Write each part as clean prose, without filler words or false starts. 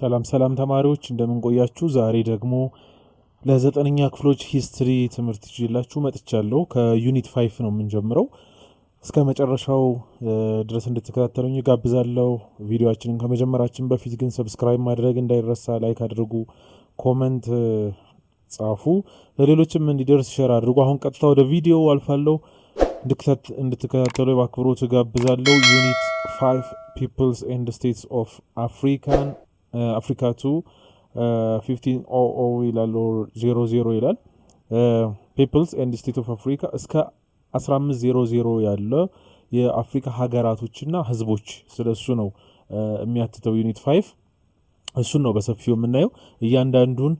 ሰላም ሰላም ተማሪዎች እንደምን ቆያችሁ? ዛሬ ደግሞ ለዘጠነኛ ክፍሎች ሂስትሪ ትምህርት ይዤላችሁ መጥቻለሁ። ከዩኒት 5 ነው የምንጀምረው። እስከ መጨረሻው ድረስ እንድትከታተሉኝ ጋብዛለሁ። ቪዲዮአችንን ከመጀመራችን በፊት ግን ሰብስክራይብ ማድረግ እንዳይረሳ፣ ላይክ አድርጉ፣ ኮሜንት ጻፉ፣ ለሌሎችም እንዲደርስ ሼር አድርጉ። አሁን ቀጥታ ወደ ቪዲዮ አልፋለሁ። እንድትከታተሉ በአክብሮት ጋብዛለሁ። ዩኒት 5 ፒፕልስ ኤንድ ስቴትስ ኦፍ አፍሪካ 2 1500 ይላል 00 ይላል። ፒፕልስ ኤንድ ስቴት ኦፍ አፍሪካ እስከ 1500 ያለ የአፍሪካ ሀገራቶችና ህዝቦች ስለሱ ነው የሚያትተው ዩኒት 5። እሱን ነው በሰፊው የምናየው። እያንዳንዱን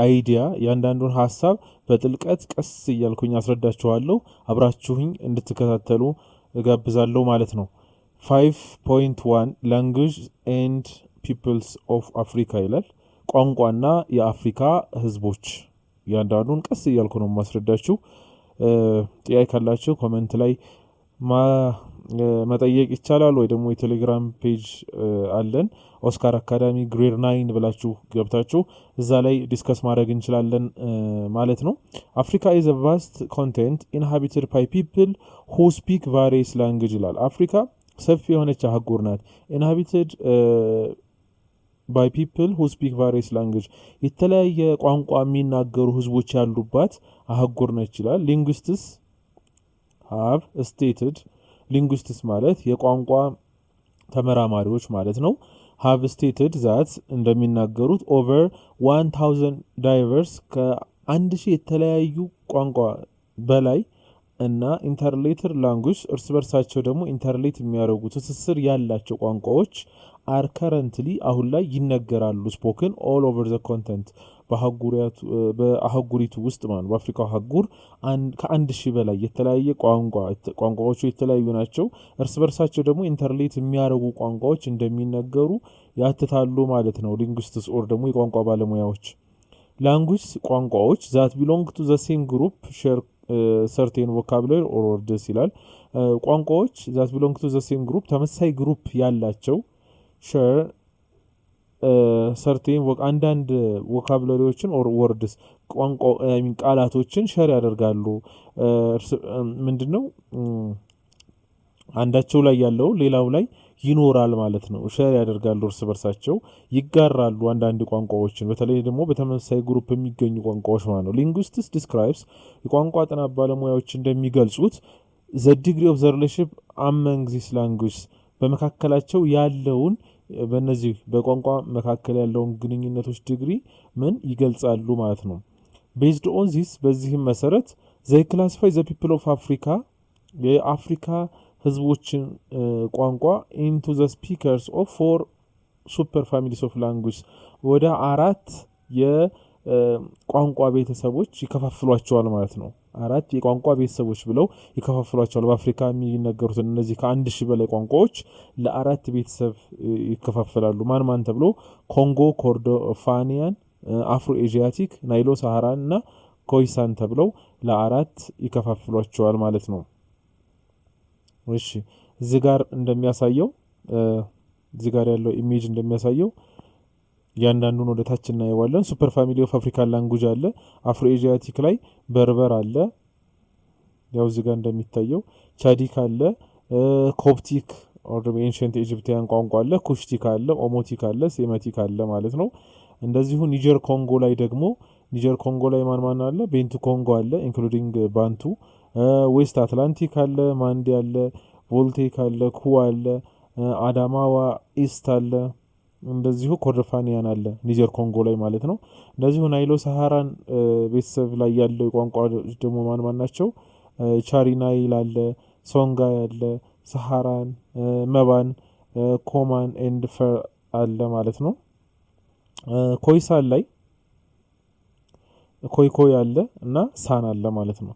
አይዲያ እያንዳንዱን ሀሳብ በጥልቀት ቀስ እያልኩኝ አስረዳችኋለሁ። አብራችሁኝ እንድትከታተሉ እጋብዛለሁ ማለት ነው። 5.1 ላንጉዌጅ ኤንድ ፒፕልስ ኦፍ አፍሪካ ይላል። ቋንቋና የአፍሪካ ህዝቦች። እያንዳንዱን ቀስ እያልኩ ነው ማስረዳችሁ። ጥያቄ ካላችሁ ኮሜንት ላይ መጠየቅ ይቻላል፣ ወይ ደግሞ የቴሌግራም ፔጅ አለን ኦስካር አካዳሚ ግሬድ 9 ብላችሁ ገብታችሁ እዛ ላይ ዲስከስ ማድረግ እንችላለን ማለት ነው። አፍሪካ ኢዝ a vast continent inhabited by people who speak various languages ይላል። አፍሪካ ሰፊ የሆነች አህጉር ናት። inhabited by people who speak various languages የተለያየ ቋንቋ የሚናገሩ ህዝቦች ያሉባት አህጉር ነች ይላል። linguists have stated linguists ማለት የቋንቋ ተመራማሪዎች ማለት ነው። have stated that እንደሚናገሩት over 1000 diverse ከ1000 የተለያዩ ቋንቋ በላይ እና ኢንተርሌትድ ላንጉጅ እርስ በርሳቸው ደግሞ ኢንተርሌት የሚያደርጉ ትስስር ያላቸው ቋንቋዎች አር ከረንትሊ አሁን ላይ ይነገራሉ። ስፖክን ኦል ኦቨር ዘ ኮንቲኔንት በአህጉሪቱ ውስጥ ማለት በአፍሪካ አህጉር ከ1000 በላይ የተለያየ ቋንቋዎቹ የተለያዩ ናቸው። እርስ በርሳቸው ደግሞ ኢንተርሌት የሚያደርጉ ቋንቋዎች እንደሚነገሩ ያትታሉ ማለት ነው። ሊንጉስቲክስ ኦር ደግሞ የቋንቋ ባለሙያዎች ላንጉጅ ቋንቋዎች ዛት ቢሎንግ ቱ ዘ ሴም ግሩፕ ሼር ሰርቴን ቮካብላሪ ኦር ወርድስ ይላል። ቋንቋዎች ዛት ቢሎንግ ቱ ዘ ሴም ግሩፕ ተመሳሳይ ግሩፕ ያላቸው ሼር ሰርቴን አንዳንድ ቮካብላሪዎችን ኦር ወርድስ ቃላቶችን ሼር ያደርጋሉ። ምንድነው አንዳቸው ላይ ያለው ሌላው ላይ ይኖራል ማለት ነው። ሼር ያደርጋሉ፣ እርስ በርሳቸው ይጋራሉ አንዳንድ ቋንቋዎችን፣ በተለይ ደግሞ በተመሳሳይ ግሩፕ የሚገኙ ቋንቋዎች ማለት ነው። ሊንጉስቲክስ ዲስክራይብስ የቋንቋ ጥናት ባለሙያዎች እንደሚገልጹት the degree of the relationship among these languages በመካከላቸው ያለውን በእነዚህ በቋንቋ መካከል ያለውን ግንኙነቶች ዲግሪ ምን ይገልጻሉ ማለት ነው። based on this በዚህም መሰረት they classify the people of Africa የአፍሪካ ህዝቦችን ቋንቋ into the speakers of 4 super families of language ወደ 4 የቋንቋ ቤተሰቦች ይከፋፍሏቸዋል ማለት ነው። 4 የቋንቋ ቤተሰቦች ብለው ይከፋፍሏቸዋል። በአፍሪካ የሚነገሩት እነዚህ ከ1000 በላይ ቋንቋዎች ለ4 ቤተሰብ ይከፋፈላሉ። ማን ተብሎ ኮንጎ ኮርዶፋኒያን፣ አፍሮ ኤዥያቲክ፣ ናይሎ ሳሃራን እና ኮይሳን ተብለው ለ4 ይከፋፍሏቸዋል ማለት ነው። እሺ እዚህ ጋር እንደሚያሳየው እዚህ ጋር ያለው ኢሜጅ እንደሚያሳየው ያንዳንዱን ወደ ታች እናየዋለን። ሱፐር ፋሚሊ ኦፍ አፍሪካን ላንጉጅ አለ። አፍሮ ኤዥያቲክ ላይ በርበር አለ፣ ያው እዚህ ጋር እንደሚታየው ቻዲክ አለ፣ ኮፕቲክ ኦር ኤንሸንት ኢጂፕቲያን ቋንቋ አለ፣ ኩሽቲክ አለ፣ ኦሞቲክ አለ፣ ሴማቲክ አለ ማለት ነው። እንደዚሁ ኒጀር ኮንጎ ላይ ደግሞ ማን አለ? ቤንቱ ኮንጎ አለ ኢንክሉዲንግ ባንቱ። ዌስት አትላንቲክ አለ፣ ማንዲ አለ፣ ቮልቴክ አለ፣ ኩ አለ፣ አዳማዋ ኢስት አለ፣ እንደዚሁ ኮርዶፋኒያን አለ ኒጀር ኮንጎ ላይ ማለት ነው። እንደዚሁ ናይሎ ሳሃራን ቤተሰብ ላይ ያለው ቋንቋ ደግሞ ማን ናቸው? ቻሪናይል አለ፣ ሶንጋ አለ፣ ሳሃራን፣ መባን፣ ኮማን ኤንድ ፈር አለ ማለት ነው። ኮይሳን ላይ ኮይኮይ አለ እና ሳን አለ ማለት ነው።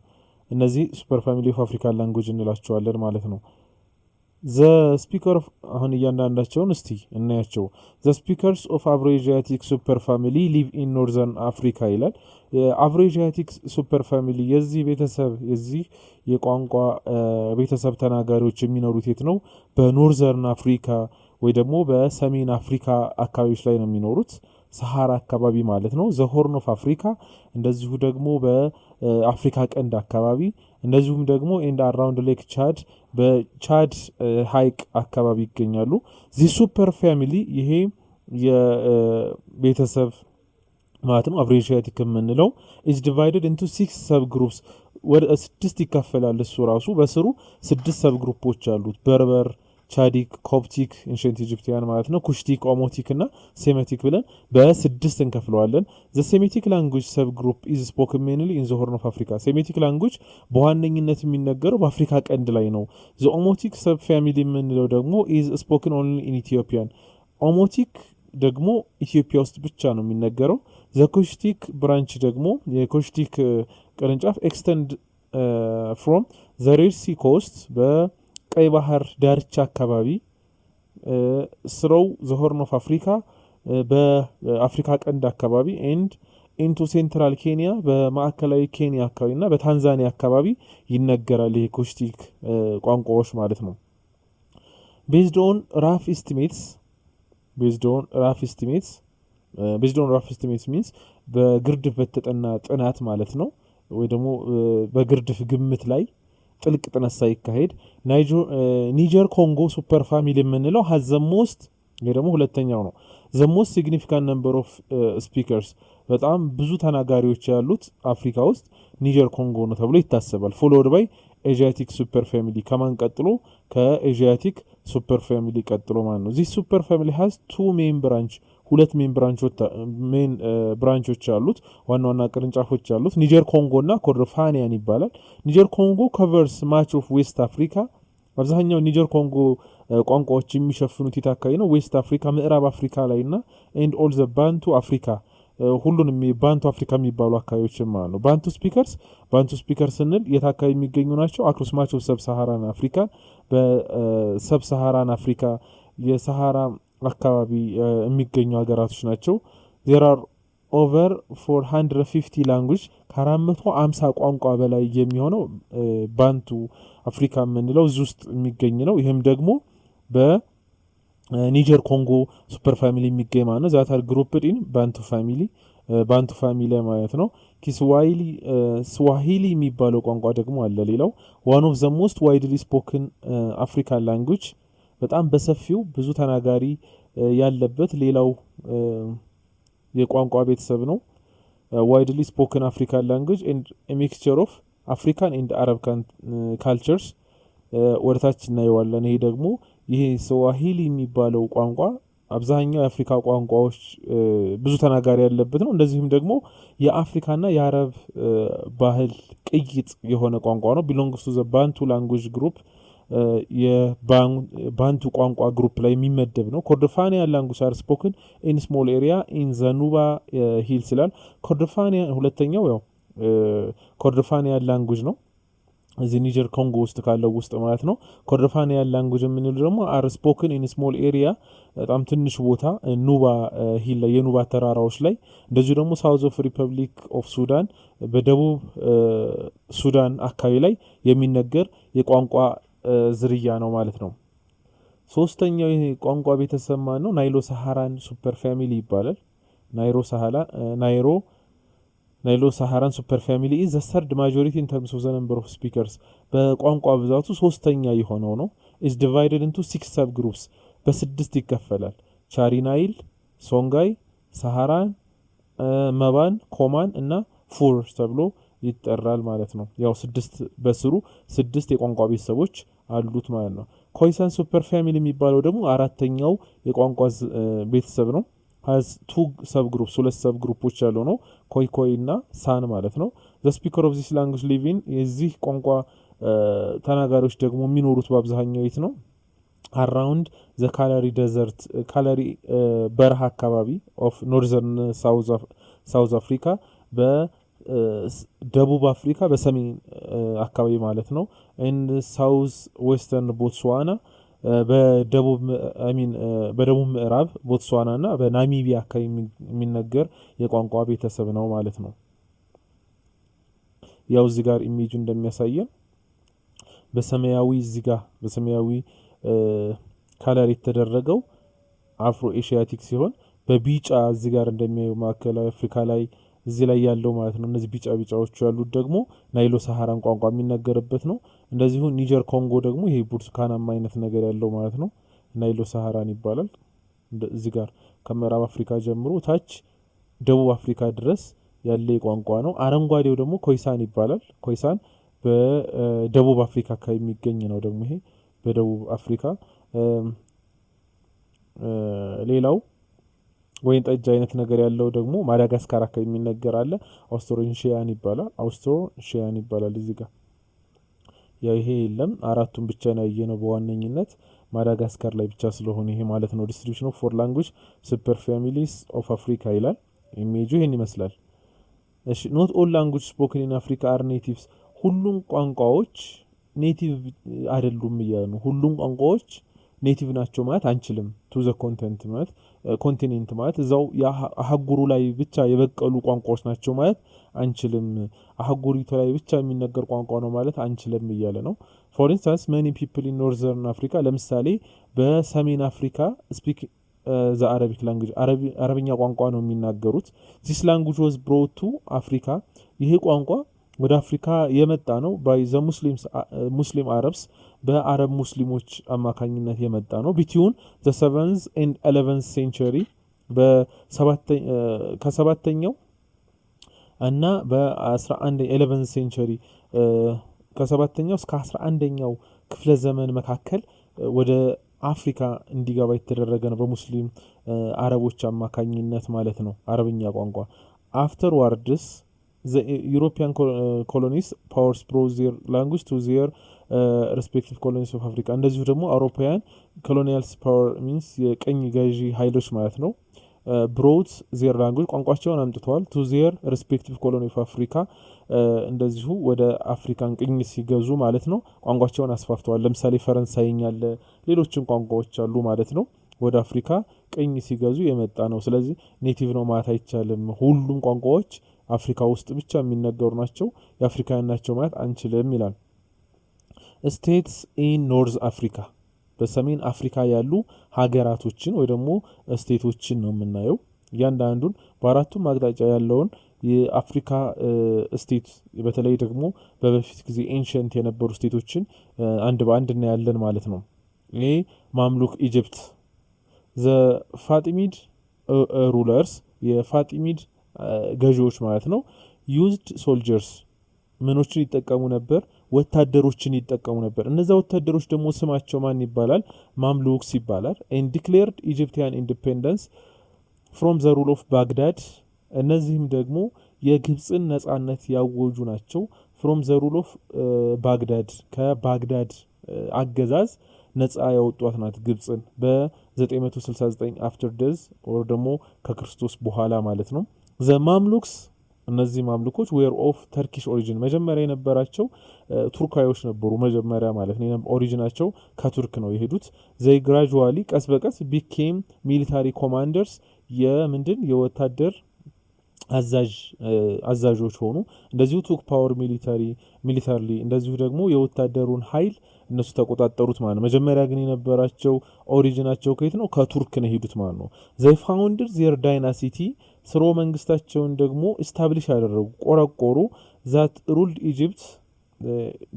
እነዚህ ሱፐር ፋሚሊ ኦፍ አፍሪካን ላንጉጅ እንላቸዋለን ማለት ነው። ዘ ስፒከር ኦፍ አሁን እያንዳንዳቸውን እስቲ እናያቸው። ዘ ስፒከርስ ኦፍ አፍሮ-ኤዥያቲክ ሱፐር ፋሚሊ ሊቭ ኢን ኖርዘርን አፍሪካ ይላል። የአፍሮ-ኤዥያቲክ ሱፐር ፋሚሊ የዚህ የቋንቋ ቤተሰብ ተናጋሪዎች የሚኖሩት የት ነው? በኖርዘርን አፍሪካ ወይ ደግሞ በሰሜን አፍሪካ አካባቢዎች ላይ ነው የሚኖሩት ሰሃራ አካባቢ ማለት ነው ዘ ሆርን ኦፍ አፍሪካ እንደዚሁ ደግሞ በአፍሪካ ቀንድ አካባቢ እንደዚሁም ደግሞ ኤንድ አራውንድ ሌክ ቻድ በቻድ ሀይቅ አካባቢ ይገኛሉ ዚ ሱፐር ፋሚሊ ይሄ የቤተሰብ ማለት ነው አፍሪካቲክ የምንለው is divided into 6 ሰብ ግሩፕስ ወደ 6 ይከፈላል እሱ ራሱ በስሩ 6 ሰብ ግሩፖች አሉት በርበር ቻዲክ ኮፕቲክ ኤንሸንት ኢጂፕቲያን ማለት ነው ኩሽቲክ ኦሞቲክ እና ሴሜቲክ ብለን በ6 እንከፍለዋለን the semitic language ሰብ ግሩፕ is spoken mainly in the horn of africa semitic language በዋነኝነት የሚነገረው በአፍሪካ ቀንድ ላይ ነው the omotic ሰብ ፋሚሊ የምንለው ደግሞ is spoken only in ethiopian omotic ደግሞ ኢትዮጵያ ውስጥ ብቻ ነው የሚነገረው the ኩሽቲክ ብራንች ደግሞ የኩሽቲክ ቅርንጫፍ extend from the Red Sea coast በቀይ ባህር ዳርቻ አካባቢ through the Horn of Africa በአፍሪካ ቀንድ አካባቢ and into central Kenya በማዕከላዊ ኬንያ አካባቢና በታንዛኒያ አካባቢ ይነገራል ይሄ ኩሽቲክ ቋንቋዎች ማለት ነው based on rough estimates means በግርድፍ በተጠና ጥናት ማለት ነው ወይ ደግሞ በግርድፍ ግምት ላይ ጥልቅ ጥናት ሳይካሄድ ኒጀር ኮንጎ ሱፐር ፋሚሊ የምንለው has the most ወይ ደግሞ ሁለተኛው ነው the most significant number of speakers በጣም ብዙ ተናጋሪዎች ያሉት አፍሪካ ውስጥ ኒጀር ኮንጎ ነው ተብሎ ይታሰባል followed by Asiatic super family ከማን ቀጥሎ ከኤዥያቲክ ሱፐር ፋሚሊ ቀጥሎ ማለት ነው this super family has two main branch ሁለት ሜን ብራንቾች አሉት ዋና ቅርንጫፎች አሉት ኒጀር ኮንጎ እና ኮርዶፋኒያን ይባላል ኒጀር ኮንጎ covers much of west africa አብዛኛው ኒጀር ኮንጎ ቋንቋዎች የሚሸፍኑት አካባቢ ነው ዌስት አፍሪካ ምዕራብ አፍሪካ ላይና and all the bantu africa ሁሉንም ባንቱ አፍሪካ የሚባሉ አካባቢዎች ማለት ነው ባንቱ ስፒከርስ ስንል የት አካባቢ የሚገኙ ናቸው አክሮስ ማች ኦፍ ሰብ ሳሃራን አፍሪካ በሰብ ሳሃራን አፍሪካ የሳሃራ አካባቢ የሚገኙ ሀገራቶች ናቸው there are over 450 language ከ450 ቋንቋ በላይ የሚሆነው ባንቱ አፍሪካ የምንለው እዚህ ውስጥ የሚገኝ ነው ይሄም ደግሞ በኒጀር ኮንጎ ሱፐር ፋሚሊ የሚገኝ ማለት ነው ዛታር ግሩፕድ ኢን ባንቱ ፋሚሊ ማለት ነው ስዋሂሊ የሚባለው ቋንቋ ደግሞ አለ ሌላው one of the most widely spoken African language በጣም በሰፊው ብዙ ተናጋሪ ያለበት ሌላው የቋንቋ ቤተሰብ ነው widely spoken African language and a mixture of African and Arab cultures ወርታች እናየዋለን ይሄ ደግሞ ይሄ ስዋሂሊ የሚባለው ቋንቋ አብዛኛው የአፍሪካ ቋንቋዎች ብዙ ተናጋሪ ያለበት ነው እንደዚህም ደግሞ የአፍሪካና የአረብ ባህል ቅይጥ የሆነ ቋንቋ ነው belongs to the Bantu language group የባንቱ ቋንቋ ግሩፕ ላይ የሚመደብ ነው ኮርዶፋኒያን language are spoken in small area in the Nuba hills ይላል ኮርዶፋኒያን ሁለተኛው ያው ኮርዶፋኒያን language ነው እዚህ ኒጀር ኮንጎ ውስጥ ካለው ውስጥ ማለት ነው ኮርዶፋኒያን language የምንለው ደግሞ are spoken in small area በጣም ትንሽ ቦታ ኑባ ሂል ላይ የኑባ ተራራዎች ላይ እንደዚሁ ደግሞ ሳውዝ ኦፍ ሪፐብሊክ ኦፍ ሱዳን በደቡብ ሱዳን አካባቢ ላይ የሚነገር የቋንቋ ዝርያ ነው ማለት ነው ሶስተኛው ይሄ ቋንቋ ቤተሰብ ማለት ነው ናይሎ ሳሃራን ሱፐር ፋሚሊ ይባላል ናይሎ ሳሃራን ሱፐር ፋሚሊ is the third majority in terms of the number of speakers በቋንቋ ብዛቱ ሶስተኛ የሆነው ነው is divided into 6 sub groups በ6 ይከፈላል ቻሪ ናይል ሶንጋይ ሳሃራን መባን ኮማን እና ፉር ተብሎ ይጠራል ማለት ነው ያው 6 በስሩ 6 የቋንቋ ቤተሰቦች አሉት ማለት ነው ኮይሳን ሱፐር ፋሚሊ የሚባለው ደግሞ አራተኛው የቋንቋ ቤተሰብ ነው has two subgroups ሁለት subgroups ያለው ነው ኮይኮይ እና ሳን ማለት ነው the speaker of this language live in የዚህ ቋንቋ ተናጋሪዎች ደግሞ የሚኖሩት በአብዛኛው የት ነው around the Kalahari desert Kalahari በረሃ አካባቢ of northern south Africa በደቡብ አፍሪካ በሰሜን አካባቢ ማለት ነው and south western Botswana በደቡብ ምዕራብ ቦትስዋና እና በናሚቢያ አካባቢ የሚነገር የቋንቋ ቤተሰብ ነው ማለት ነው ያው እዚህ ጋር ኢሜጅ እንደሚያሳየን በሰማያዊ እዚህ ጋር በሰማያዊ ካለር የተደረገው አፍሮ ኤሽያቲክ ሲሆን በቢጫ እዚህ ጋር እንደሚያዩ ማዕከላዊ አፍሪካ ላይ እዚህ ላይ ያለው ማለት ነው። እነዚህ ቢጫ ቢጫዎቹ ያሉት ደግሞ ናይሎ ሳሃራን ቋንቋ የሚነገርበት ነው። እንደዚሁ ኒጀር ኮንጎ ደግሞ ይሄ ብርቱካናማ አይነት ነገር ያለው ማለት ነው ናይሎ ሳሃራን ይባላል። እዚህ ጋር ከምዕራብ አፍሪካ ጀምሮ ታች ደቡብ አፍሪካ ድረስ ያለ ቋንቋ ነው። አረንጓዴው ደግሞ ኮይሳን ይባላል። ኮይሳን በደቡብ አፍሪካ አካባቢ የሚገኝ ነው ደግሞ ይሄ በደቡብ አፍሪካ። ሌላው ወይን ጠጅ አይነት ነገር ያለው ደግሞ ማዳጋስካር አካባቢ የሚነገር አለ። አውስትሮኔሺያን ይባላል እዚህ ጋር ያው ይሄ የለም። አራቱን ብቻ ነው ያየነው በዋነኝነት ማዳጋስካር ላይ ብቻ ስለሆነ ይሄ ማለት ነው። ዲስትሪቢዩሽን ኦፍ ፎር ላንጉዌጅ ሱፐር ፋሚሊስ ኦፍ አፍሪካ ይላል። ኢሜጁ ይሄን ይመስላል። እሺ ኖት ኦል ላንጉዌጅ ስፖክን ኢን አፍሪካ አር ኔቲቭስ፣ ሁሉም ቋንቋዎች ኔቲቭ አይደሉም እያሉ ነው። ሁሉም ቋንቋዎች ኔቲቭ ናቸው ማለት አንችልም። ቱ ዘ ኮንቴንት ማለት ኮንቲኔንት ማለት እዛው አህጉሩ ላይ ብቻ የበቀሉ ቋንቋዎች ናቸው ማለት አንችልም። አህጉሪቱ ላይ ብቻ የሚነገር ቋንቋ ነው ማለት አንችልም እያለ ነው። ፎር ኢንስታንስ መኒ ፒፕል ኢን ኖርዘርን አፍሪካ፣ ለምሳሌ በሰሜን አፍሪካ ስፒክ ዘ አረቢክ ላንጉጅ፣ አረብኛ ቋንቋ ነው የሚናገሩት። ዚስ ላንጉጅ ወዝ ብሮት ቱ አፍሪካ፣ ይሄ ቋንቋ ወደ አፍሪካ የመጣ ነው። ባይ ዘ ሙስሊም አረብስ፣ በአረብ ሙስሊሞች አማካኝነት የመጣ ነው። ቢትዊን ዘ 7th and 11th ሴንቸሪ፣ ከሰባተኛው እና በ11th ሴንቸሪ ከሰባተኛው እስከ 11ኛው ክፍለ ዘመን መካከል ወደ አፍሪካ እንዲገባ የተደረገ ነው በሙስሊም አረቦች አማካኝነት ማለት ነው አረብኛ ቋንቋ። አፍተር ዋርድስ the European colonies powers brought their language to their respective colonies of Africa። እንደዚሁ ደግሞ አውሮፓውያን colonial power means የቀኝ ገዢ ኃይሎች ማለት ነው brought their language ቋንቋቸውን አምጥተዋል to their respective colony of Africa እንደዚሁ ወደ አፍሪካን ቅኝ ሲገዙ ማለት ነው ቋንቋቸውን አስፋፍተዋል። ለምሳሌ ፈረንሳይኛ አለ፣ ሌሎችም ቋንቋዎች አሉ ማለት ነው ወደ አፍሪካ ቅኝ ሲገዙ የመጣ ነው። ስለዚህ ኔቲቭ ነው ማለት አይቻልም። ሁሉም ቋንቋዎች አፍሪካ ውስጥ ብቻ የሚነገሩ ናቸው፣ የአፍሪካውያን ናቸው ማለት አንችልም ይላል። ስቴትስ ኢን ኖርዝ አፍሪካ፣ በሰሜን አፍሪካ ያሉ ሀገራቶችን ወይ ደግሞ ስቴቶችን ነው የምናየው። እያንዳንዱን በአራቱም አቅጣጫ ያለውን የአፍሪካ ስቴት በተለይ ደግሞ በበፊት ጊዜ ኤንሸንት የነበሩ ስቴቶችን አንድ በአንድ እናያለን ማለት ነው። ይሄ ማምሉክ ኢጅፕት፣ ዘ ፋጢሚድ ሩለርስ፣ የፋጢሚድ ገዢዎች ማለት ነው። ዩዝድ ሶልጀርስ፣ ምኖችን ይጠቀሙ ነበር? ወታደሮችን ይጠቀሙ ነበር። እነዛ ወታደሮች ደግሞ ስማቸው ማን ይባላል? ማምሉክስ ይባላል። ኤንድ ዲክሌርድ ኢጂፕቲያን ኢንዲፔንደንስ ፍሮም ዘ ሩል ኦፍ ባግዳድ፣ እነዚህም ደግሞ የግብፅን ነጻነት ያወጁ ናቸው። ፍሮም ዘ ሩል ኦፍ ባግዳድ፣ ከባግዳድ አገዛዝ ነጻ ያወጧት ናት ግብፅን በ969 አፍተር ደዝ ወር ደግሞ ከክርስቶስ በኋላ ማለት ነው። ዘ ማምሉክስ፣ እነዚህ ማምሉኮች ዌር ኦፍ ተርኪሽ ኦሪጂን፣ መጀመሪያ የነበራቸው ቱርካዮች ነበሩ መጀመሪያ ማለት ነው። ኦሪጂናቸው ከቱርክ ነው የሄዱት። ዘይ ግራጁዋሊ፣ ቀስ በቀስ ቢኬም ሚሊታሪ ኮማንደርስ፣ የወታደር አዛዦች ሆኑ። እንደዚሁ ቱክ ፓወር ሚሊታሪ፣ እንደዚሁ ደግሞ የወታደሩን ኃይል እነሱ ተቆጣጠሩት ማለት ነው። መጀመሪያ ግን የነበራቸው ኦሪጂናቸው ከየት ነው? ከቱርክ ነው የሄዱት ማለት ነው። ዘይ ፋውንድድ ዜር ዳይናሲቲ፣ ስርወ መንግስታቸውን ደግሞ ኢስታብሊሽ ያደረጉ ቆረቆሩ። ዛት ሩልድ ኢጅፕት፣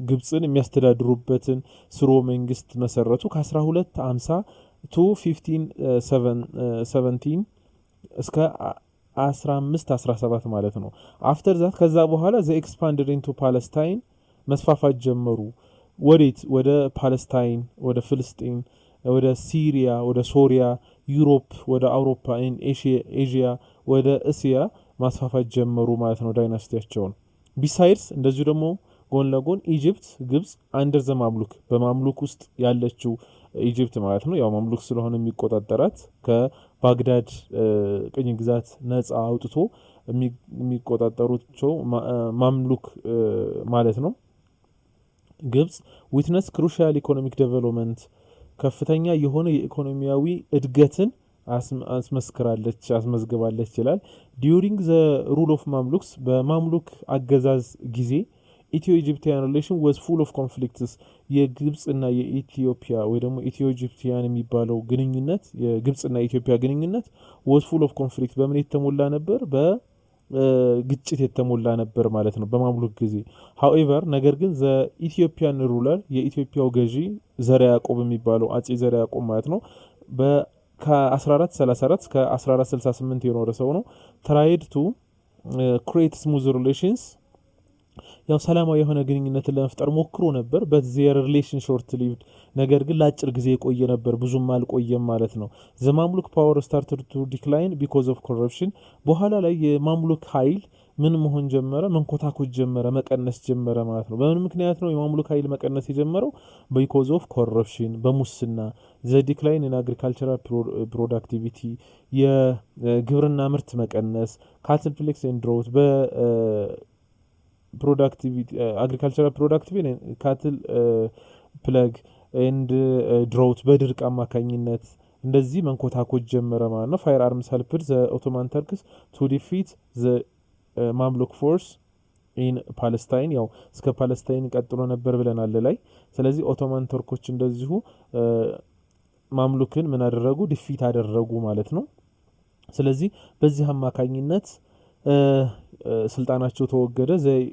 ግብፅን የሚያስተዳድሩበትን ስርወ መንግስት መሰረቱ። ከ1250 ቱ 1517 እስከ 1517 ማለት ነው። አፍተር ዛት ከዛ በኋላ ዘ ኤክስፓንድድ ኢንቱ ፓለስታይን፣ መስፋፋት ጀመሩ። ወዴት? ወደ ፓለስታይን፣ ወደ ፍልስጤን፣ ወደ ሲሪያ፣ ወደ ሶሪያ፣ ዩሮፕ፣ ወደ አውሮፓ፣ ኤዥያ፣ ወደ እስያ ማስፋፋት ጀመሩ ማለት ነው ዳይናስቲያቸውን። ቢሳይድስ እንደዚሁ ደግሞ ጎን ለጎን ኢጅፕት፣ ግብፅ አንደር ዘ ማምሉክ፣ በማምሉክ ውስጥ ያለችው ኢጅፕት ማለት ነው። ያው ማምሉክ ስለሆነ የሚቆጣጠራት ከባግዳድ ቅኝ ግዛት ነጻ አውጥቶ የሚቆጣጠሩቸው ማምሉክ ማለት ነው። ግብፅ ዊትነስ ክሩሻል ኢኮኖሚክ ዴቨሎፕመንት፣ ከፍተኛ የሆነ የኢኮኖሚያዊ እድገትን አስመዝግባለች ይላል። ዲዩሪንግ ዘ ሩል ኦፍ ማምሉክስ፣ በማምሉክ አገዛዝ ጊዜ ኢትዮ ኢጂፕቲያን ሪሌሽን was full of conflicts የግብጽና የኢትዮጵያ ወይ ደግሞ ኢትዮ ኢጂፕቲያን የሚባለው ግንኙነት የግብጽና የኢትዮጵያ ግንኙነት was full of conflict በምን የተሞላ ነበር በግጭት የተሞላ ነበር ማለት ነው በማምሉክ ጊዜ however ነገር ግን the Ethiopian ruler የኢትዮጵያው ገዢ ዘርዓ ያዕቆብ የሚባለው አጼ ዘርዓ ያዕቆብ ማለት ነው ከ1434 እስከ 1468 የኖረ ሰው ነው tried to create smooth relations ያው ሰላማዊ የሆነ ግንኙነትን ለመፍጠር ሞክሮ ነበር but their relation short lived ነገር ግን ለአጭር ጊዜ የቆየ ነበር ብዙም አልቆየም ማለት ነው the Mamluk power started to decline because of corruption በኋላ ላይ የማምሉክ ኃይል ምን መሆን ጀመረ መንኮታኮት ጀመረ መቀነስ ጀመረ ማለት ነው በምን ምክንያት ነው የማምሉክ ኃይል መቀነስ የጀመረው because of corruption በሙስና the decline in agricultural productivity የግብርና ምርት መቀነስ cattle plagues and drought productivity agricultural productivity cattle plague and drought በድርቅ አማካኝነት እንደዚህ መንኮታኮት ጀመረ ማለት ነው fire arms helped the Ottoman Turks to defeat the Mamluk force in Palestine ያው እስከ ፓለስታይን ቀጥሎ ነበር ብለናል ላይ ስለዚህ ኦቶማን ቱርኮች እንደዚሁ ማምሉክን ምን አደረጉ ዲፊት አደረጉ ማለት ነው ስለዚህ በዚህ አማካኝነት ስልጣናቸው ተወገደ they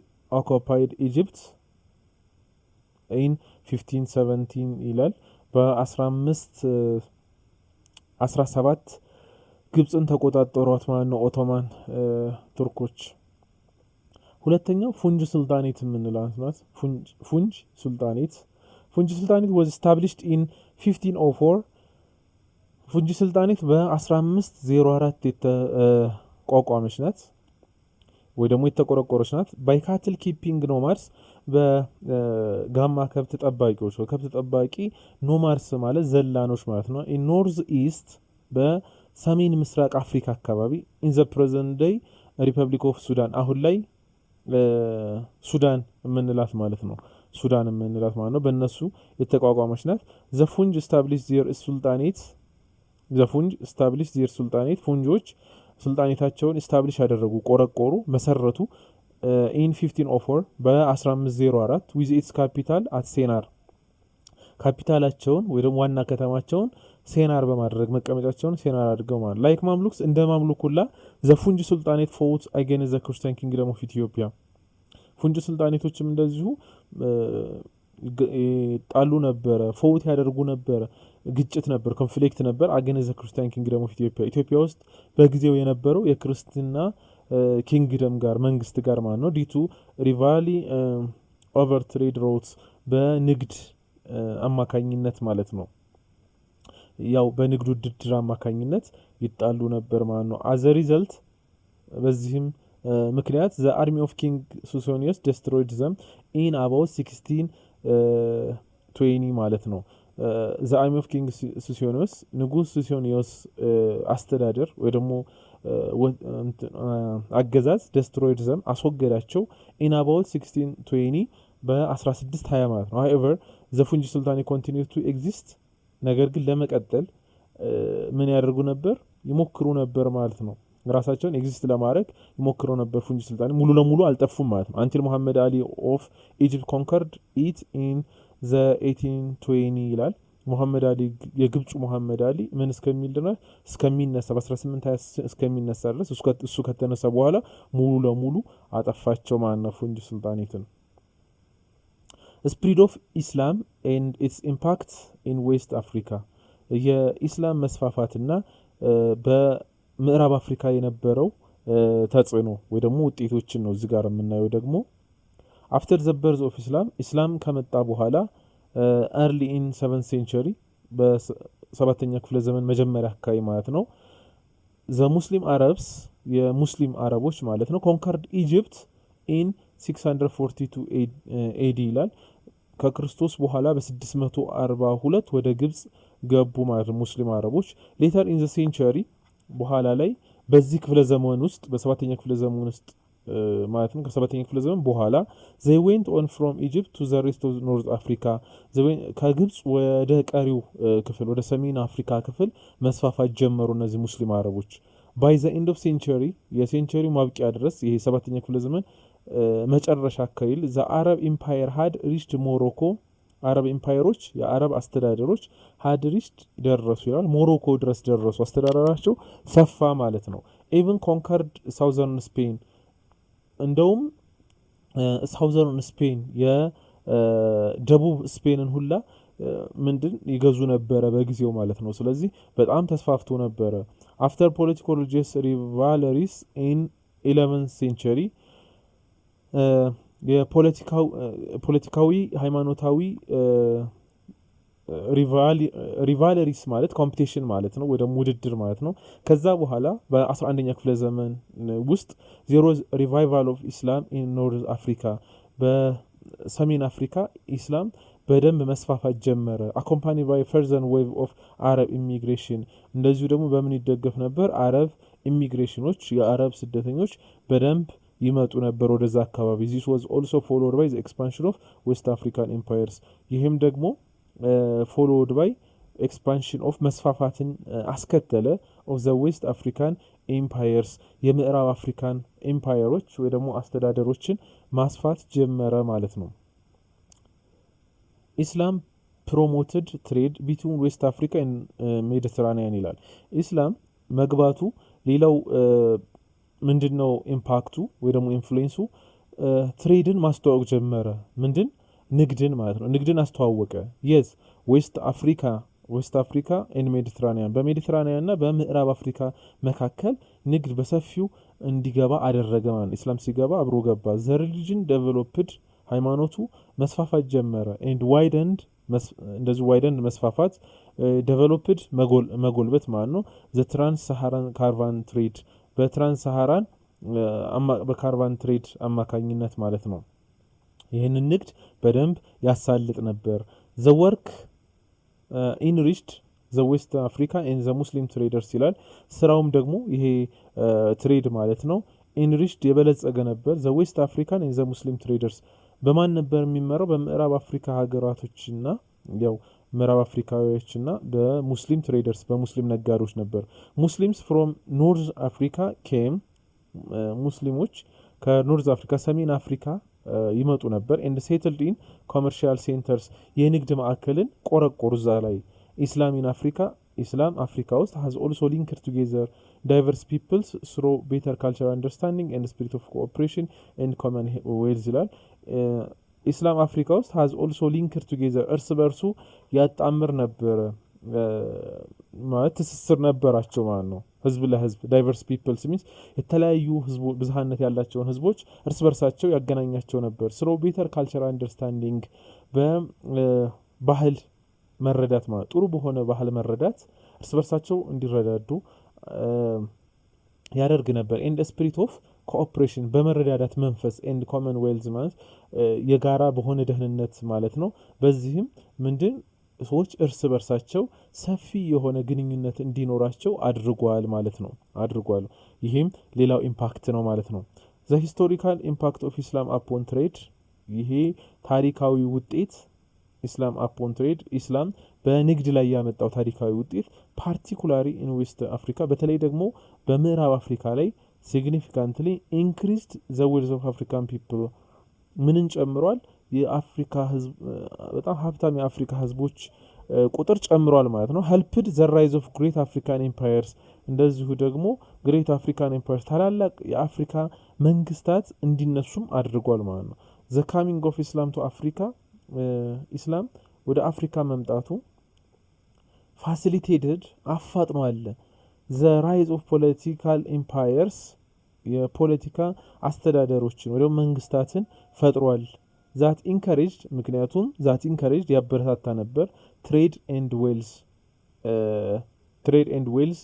occupied Egypt in 1517 ይላል በ1517 ግብጽን ተቆጣጣሯት ማለት ነው ኦቶማን ቱርኮች ሁለተኛው ፉንጅ ሱልጣኔት ምንላት ናት ፉንጅ ሱልጣኔት was established in 1504 ፉንጅ ሱልጣኔት በ1504 የተቋቋመች ናት ወይ ደግሞ የተቆረቆረች ናት by cattle keeping nomads በጋማ ከብት ጠባቂዎች ከብት ጠባቂ ኖማድስ ማለት ዘላኖች ማለት ነው in north east በሰሜን ምስራቅ አፍሪካ አካባቢ in the present day republic of sudan አሁን ላይ ሱዳን ምንላት ማለት ነው ሱዳን ምንላት ማለት ነው በእነሱ የተቋቋመች ናት the funj established their sultanate ፉንጆች ሱልጣኔታቸውን ኢስታብሊሽ ያደረጉ ቆረቆሩ መሰረቱ in 1504 በ1504 with its capital at Senar ካፒታላቸውን ወይ ደግሞ ዋና ከተማቸውን ሴናር በማድረግ መቀመጫቸውን ሴናር አድርገው ማለት ላይክ ማምሉክስ እንደ ማምሉኩላ the Funj Sultanate fought against the Christian kingdom of Ethiopia ፉንጅ ሱልጣኔቶችም እንደዚሁ ጣሉ ነበር ፎውት ያደርጉ ነበር ግጭት ነበር ኮንፍሊክት ነበር against the Christian kingdom of Ethiopia ኢትዮጵያ ውስጥ በጊዜው የነበረው የክርስቲያና ኪንግደም ጋር መንግስት ጋር ማለት ነው ዲቱ ሪቫሊ over trade routes በንግድ አማካኝነት ማለት ነው ያው በንግዱ ድርድር አማካኝነት ይጣሉ ነበር ማለት ነው as a result በዚህም ምክንያት the army of King Suetonius destroyed them in about 1620 ማለት ነው the army of King Suetonius ንጉስ ሱሲዮኒዮስ አስተዳደር ወይ ደግሞ አገዛዝ destroyed them አስወገዳቸው in about 1620 በ1620 ማለት ነው however the Funj Sultanate continued to exist ነገር ግን ለመቀጠል ምን ያደርጉ ነበር ይሞክሩ ነበር ማለት ነው ራሳቸውን ኤግዚስት ለማድረግ ይሞክሩ ነበር ፉንጅ ሱልጣኔት ሙሉ ለሙሉ አልጠፉም ማለት ነው until Muhammad Ali of Egypt conquered it in the 1820 ይላል ሙሐመድ አሊ የግብጽ ሙሐመድ አሊ ምን እስከሚል ድረስ እስከሚነሳ በ1820 እስከሚነሳ ድረስ እሱ ከተነሳ በኋላ ሙሉ ለሙሉ አጠፋቸው ማለት ነው ፉንጅ ሱልጣኔትን spread of Islam and its impact in West Africa የኢስላም መስፋፋትና በምዕራብ አፍሪካ የነበረው ተጽዕኖ ወይ ደግሞ ውጤቶችን ነው እዚህ ጋር የምናየው ደግሞ after the birth of Islam ከመጣ በኋላ early in 7th century በ7ኛ ክፍለ ዘመን መጀመሪያ አካባቢ ማለት ነው the Muslim Arabs የሙስሊም አረቦች ማለት ነው conquered Egypt in 642 AD ይላል ከክርስቶስ በኋላ በ642 ወደ ግብጽ ገቡ ማለት ሙስሊም አረቦች later in the century በኋላ ላይ በዚህ ክፍለ ዘመን ውስጥ በ7ኛ ክፍለ ዘመን ውስጥ ማለት ነው ከ7ኛ ክፍለ ዘመን በኋላ they went on from Egypt to the rest of North Africa ከግብጽ ወደ ቀሪው ክፍል ወደ ሰሜን አፍሪካ ክፍል መስፋፋት ጀመሩ እነዚህ ሙስሊም አረቦች by the end of century የሴንቸሪው ማብቂያ ድረስ ይሄ 7ኛ ክፍለ ዘመን መጨረሻ አካባቢ ዘ አረብ ኢምፓየር ሃድ ሪችድ ሞሮኮ አረብ ኢምፓየሮች የአረብ አስተዳደሮች ሃድ ሪችድ ደረሱ ይላል ሞሮኮ ድረስ ደረሱ አስተዳደራቸው ሰፋ ማለት ነው ኢቭን ኮንከርድ ሳውዘርን ስፔን እንደውም ሳውዘርን ስፔን የደቡብ ስፔንን ሁላ ምንድን ይገዙ ነበረ በጊዜው ማለት ነው ስለዚህ በጣም ተስፋፍቶ ነበረ አፍተር ፖለቲካል ሪሊጂየስ ሪቫለሪስ ኢን 11th ሴንቸሪ የፖለቲካዊ ሃይማኖታዊ ሪቫለሪስ ማለት ኮምፒቲሽን ማለት ነው ወደ ውድድር ማለት ነው ከዛ በኋላ በ11ኛ ክፍለ ዘመን ውስጥ ዜሮ ሪቫይቫል ኦፍ ኢስላም ኢን ኖርዝ አፍሪካ በሰሜን አፍሪካ ኢስላም በደንብ መስፋፋት ጀመረ አኮምፓኒ ባይ ፈርዘን ዌቭ ኦፍ አረብ ኢሚግሬሽን እንደዚሁ ደግሞ በምን ይደገፍ ነበር አረብ ኢሚግሬሽኖች የአረብ ስደተኞች በደንብ ይመጡ ነበር ወደዛ አካባቢ this was also followed by the expansion of west african empires ይሄም ደግሞ followed by expansion of መስፋፋትን አስከተለ of the west african empires የምዕራብ አፍሪካን ኤምፓየሮች ወይ ደግሞ አስተዳደሮችን ማስፋት ጀመረ ማለት ነው ኢስላም promoted trade between west africa and mediterranean ይላል ኢስላም መግባቱ ሌላው ምንድነው ኢምፓክቱ ወይ ደግሞ ኢንፍሉዌንሱ ትሬድን ማስተዋወቅ ጀመረ ምንድን ንግድን ማለት ነው ንግድን አስተዋወቀ yes ዌስት አፍሪካ and ሜዲትራኒያን በሜዲትራኒያን እና በምዕራብ አፍሪካ መካከል ንግድ በሰፊው እንዲገባ አደረገ ማለት ኢስላም ሲገባ አብሮ ገባ the religion developed ሃይማኖቱ መስፋፋት ጀመረ and widened እንደዚህ ዋይደንድ መስፋፋት developed መጎልበት ማለት ነው the trans-saharan caravan trade በትራንስ-ሳሃራን በካርቫን ትሬድ አማካኝነት ማለት ነው ይሄንን ንግድ በደንብ ያሳልጥ ነበር the work enriched the west africa and the muslim traders ይላል ስራውም ደግሞ ይሄ ትሬድ ማለት ነው enriched የበለጸገ ነበር the west african and the muslim traders በማን ነበር የሚመራው በምዕራብ አፍሪካ ሀገራቶችና ያው ምዕራብ አፍሪካዎችና በሙስሊም ትሬደርስ በሙስሊም ነጋዴዎች ነበር ሙስሊምስ ፍሮም ኖርዝ አፍሪካ ኬም ሙስሊሞች ከኖርዝ አፍሪካ ሰሜን አፍሪካ ይመጡ ነበር and settled in commercial centers የንግድ ማዕከልን ቆረቆሩ እዛ ላይ ኢስላም in Africa ኢስላም አፍሪካ ውስጥ has also linked together diverse peoples through better cultural understanding and spirit of cooperation and common wealth ይላል ኢስላም አፍሪካ ውስጥ has also linked together እርስ በርሱ ያጣምር ነበር ማለት ትስስር ነበራቸው ማለት ነው ህዝብ ለህዝብ diverse peoples means የተለያዩ ህዝብ ብዝሃነት ያላቸውን ህዝቦች እርስ በርሳቸው ያገናኛቸው ነበር through better cultural understanding በባህል መረዳት ማለት ጥሩ በሆነ ባህል መረዳት እርስ በርሳቸው እንዲረዳዱ ያደርግ ነበር and the spirit of cooperation በመረዳዳት መንፈስ and common wealth ማለት የጋራ በሆነ ደህንነት ማለት ነው በዚህም ምንድን ሰዎች እርስ በርሳቸው ሰፊ የሆነ ግንኙነት እንዲኖራቸው አድርጓል ማለት ነው አድርጓል ይሄም ሌላው ኢምፓክት ነው ማለት ነው the historical impact of Islam upon trade ይሄ ታሪካዊ ውጤት ኢስላም upon trade ኢስላም በንግድ ላይ ያመጣው ታሪካዊ ውጤት ፓርቲኩላሪ in West Africa በተለይ ደግሞ በምዕራብ አፍሪካ ላይ significantly increased the wealth of African people ምንን ጨምሯል የአፍሪካ ህዝብ በጣም ሀብታም የአፍሪካ ህዝቦች ቁጥር ጨምሯል ማለት ነው helped the rise of great African empires እንደዚሁ ደግሞ great African empires ታላላቅ የአፍሪካ መንግስታት እንዲነሱም አድርጓል ማለት ነው the coming of Islam to Africa ኢስላም ወደ አፍሪካ መምጣቱ facilitated አፋጥኗል the rise of political empires የፖለቲካ አስተዳደሮችን ወደ መንግስታትን ፈጥሯል that encouraged ምክንያቱም that encouraged ያበረታታ ነበር trade and wealth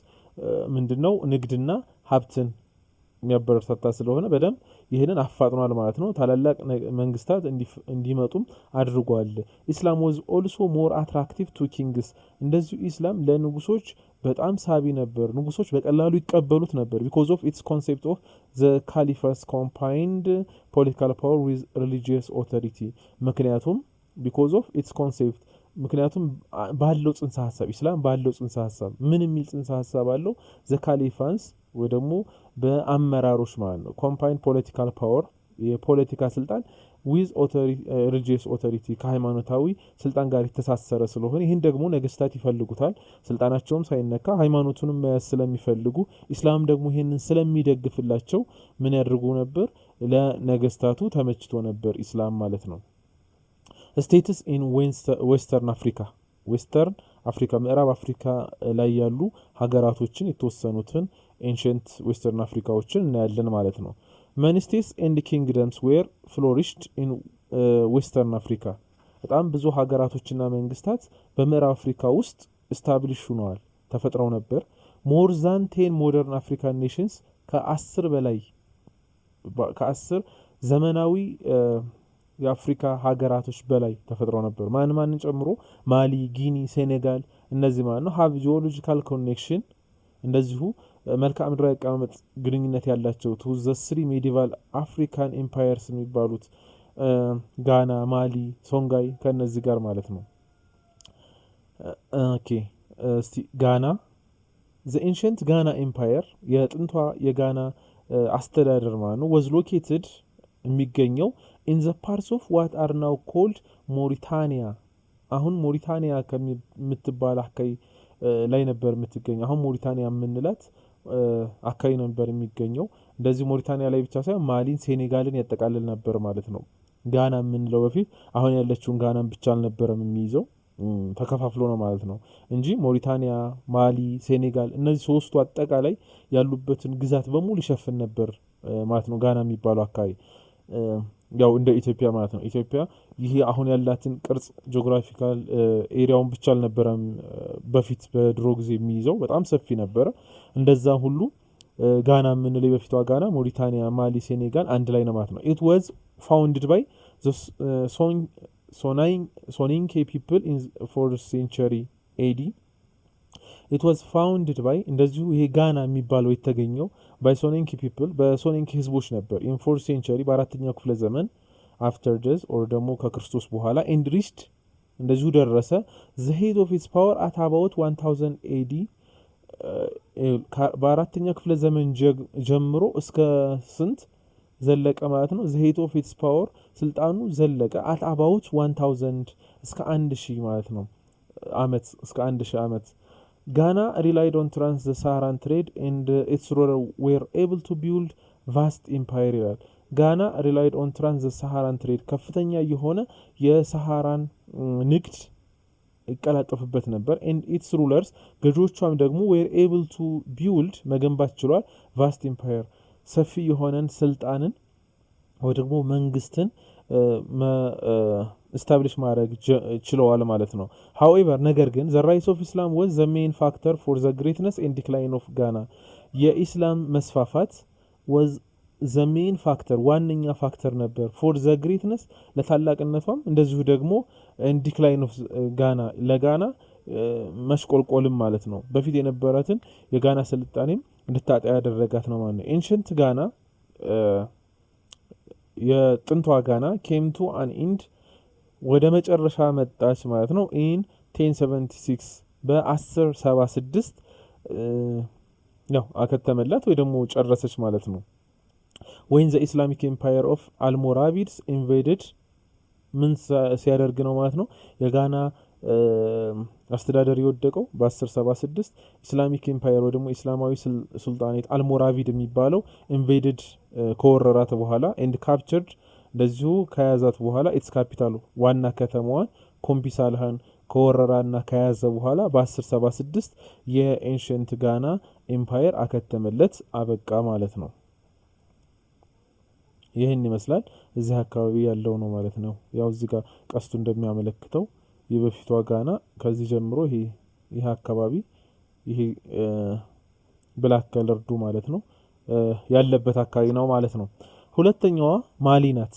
ምንድነው ንግድና ሀብትን የሚያበረታታ ስለሆነ በደም ይሄንን አፋጥኗል ማለት ነው ታላላቅ መንግስታት እንዲመጡም አድርጓል ኢስላም was also more attractive to kings እንደዚሁ ኢስላም ለንጉሶች በጣም ሳቢ ነበር ንጉሶች በቀላሉ ይቀበሉት ነበር because of its concept of the caliphate's combined political power with religious authority ምክንያቱም because of its concept ምክንያቱም ባለው ጽንሰ ሐሳብ ኢስላም ባለው ጽንሰ ሐሳብ ምን የሚል ጽንሰ ሐሳብ አለው the caliphs ወይ ደግሞ በአመራሮች ማለት ነው combined political power የፖለቲካ ስልጣን ዊዝ ሪሊጂየስ ኦቶሪቲ ከሃይማኖታዊ ስልጣን ጋር የተሳሰረ ስለሆነ ይህን ደግሞ ነገስታት ይፈልጉታል። ስልጣናቸውም ሳይነካ ሃይማኖቱንም መያዝ ስለሚፈልጉ ኢስላም ደግሞ ይህንን ስለሚደግፍላቸው ምን ያደርጉ ነበር? ለነገስታቱ ተመችቶ ነበር ኢስላም ማለት ነው። ስቴትስ ኢን ዌስተርን አፍሪካ ዌስተርን አፍሪካ ምዕራብ አፍሪካ ላይ ያሉ ሀገራቶችን የተወሰኑትን ኤንሸንት ዌስተርን አፍሪካዎችን እናያለን ማለት ነው። መኒ ስቴትስ ኤንድ ኪንግደምስ ዌር ፍሎሪሽድ ኢን ዌስተርን አፍሪካ በጣም ብዙ ሀገራቶችና መንግስታት በምዕራብ አፍሪካ ውስጥ ስታብሊሽ ሆነዋል ተፈጥረው ነበር። ሞር ዛን 10 ሞደርን አፍሪካን ኔሽንስ ከ10 ዘመናዊ የአፍሪካ ሀገራቶች በላይ ተፈጥረው ነበር። ማንን ጨምሮ? ማሊ፣ ጊኒ፣ ሴኔጋል እነዚህ ማለት ነው ሀብ ጂኦሎጂካል ኮኔክሽን እንደዚሁ መልክዓ ምድራዊ አቀማመጥ ግንኙነት ያላቸው ቱ ዘ 3 ሜዲቫል አፍሪካን ኤምፓየርስ የሚባሉት ጋና፣ ማሊ፣ ሶንጋይ ከነዚህ ጋር ማለት ነው። ኦኬ እስቲ ጋና ዘ ኤንሸንት ጋና ኤምፓየር የጥንቷ የጋና አስተዳደር ማለት ነው was located የሚገኘው in the parts of what are now called ሞሪታኒያ አሁን ሞሪታኒያ ከምትባል አካባቢ ላይ ነበር የምትገኘው። አሁን ሞሪታኒያ የምንላት አካባቢ ነበር የሚገኘው። እንደዚህ ሞሪታኒያ ላይ ብቻ ሳይሆን ማሊን፣ ሴኔጋልን ያጠቃልል ነበር ማለት ነው። ጋና የምንለው በፊት አሁን ያለችውን ጋናን ብቻ አልነበረም የሚይዘው ተከፋፍሎ ነው ማለት ነው እንጂ ሞሪታኒያ፣ ማሊ፣ ሴኔጋል እነዚህ ሶስቱ አጠቃላይ ያሉበትን ግዛት በሙሉ ይሸፍን ነበር ማለት ነው ጋና የሚባለው አካባቢ ያው እንደ ኢትዮጵያ ማለት ነው። ኢትዮጵያ ይሄ አሁን ያላትን ቅርጽ ጂኦግራፊካል ኤሪያውን ብቻ አልነበረም በፊት በድሮ ጊዜ የሚይዘው በጣም ሰፊ ነበረ። እንደዛ ሁሉ ጋና የምንለው በፊቷ ጋና፣ ሞሪታኒያ፣ ማሊ፣ ሴኔጋል አንድ ላይ ነው ማለት ነው። it was founded by the Soninke people in 4th century AD it was founded by እንደዚሁ ይሄ ጋና የሚባለው የተገኘው by Soninke people በሶኒንክ ህዝቦች ነበር in 4th century በአራተኛው ክፍለ ዘመን after death or ደግሞ ከክርስቶስ በኋላ and reached እንደዚሁ ደረሰ the head of its power at about 1000 AD በአራተኛው ክፍለ ዘመን ጀምሮ እስከ ስንት ዘለቀ ማለት ነው። the head of its power ስልጣኑ ዘለቀ at about 1000 እስከ 1000 ማለት ነው አመት እስከ 1000 አመት Ghana relied on trans-Saharan trade and its rulers were able to build vast empire. Ghana relied on trans-Saharan trade ከፍተኛ የሆነ የሳሃራን ንግድ ይቀላጠፍበት ነበር and its rulers ገጆቿም ደግሞ were able to build መገንባት ችሏል vast empire ሰፊ የሆነን ስልጣንን ወይ ደግሞ መንግስትን establish ማድረግ ችለዋል ማለት ነው። however ነገር ግን the rise of Islam was the main factor for the greatness and decline of Ghana የኢስላም መስፋፋት was the main factor ዋነኛ ፋክተር ነበር for the greatness ለታላቅነቷም እንደዚሁ ደግሞ and decline of Ghana ለጋና መሽቆልቆልም ማለት ነው። በፊት የነበራትን የጋና ስልጣኔም እንድታጣ ያደረጋት ነው ማለት ነው። ancient Ghana የጥንቷ ጋና came to an end ወደ መጨረሻ መጣች ማለት ነው in 1076 በ1076 ነው አከተመላት ወይ ደግሞ ጨረሰች ማለት ነው። when the Islamic empire of Almoravids invaded ምን ሲያደርግ ነው ማለት ነው የጋና አስተዳደር የወደቀው በ1076 ኢስላሚክ ኤምፓየር ወይ ደግሞ ኢስላማዊ ሱልጣኔት አልሞራቪድ የሚባለው ኢንቬድድ ከወረራት በኋላ ኤንድ ካፕቸርድ እንደዚሁ ከያዛት በኋላ ኢትስ ካፒታሉ ዋና ከተማዋን ኮምፒሳልሃን ከወረራና ከያዘ በኋላ በ1076 የኤንሸንት ጋና ኤምፓየር አከተመለት አበቃ ማለት ነው። ይህን ይመስላል እዚህ አካባቢ ያለው ነው ማለት ነው። ያው እዚህ ጋር ቀስቱ እንደሚያመለክተው የበፊቷ ጋና ከዚህ ጀምሮ ይሄ አካባቢ ይሄ ብላክ ከለርዱ ማለት ነው ያለበት አካባቢ ነው ማለት ነው። ሁለተኛዋ ማሊ ናት።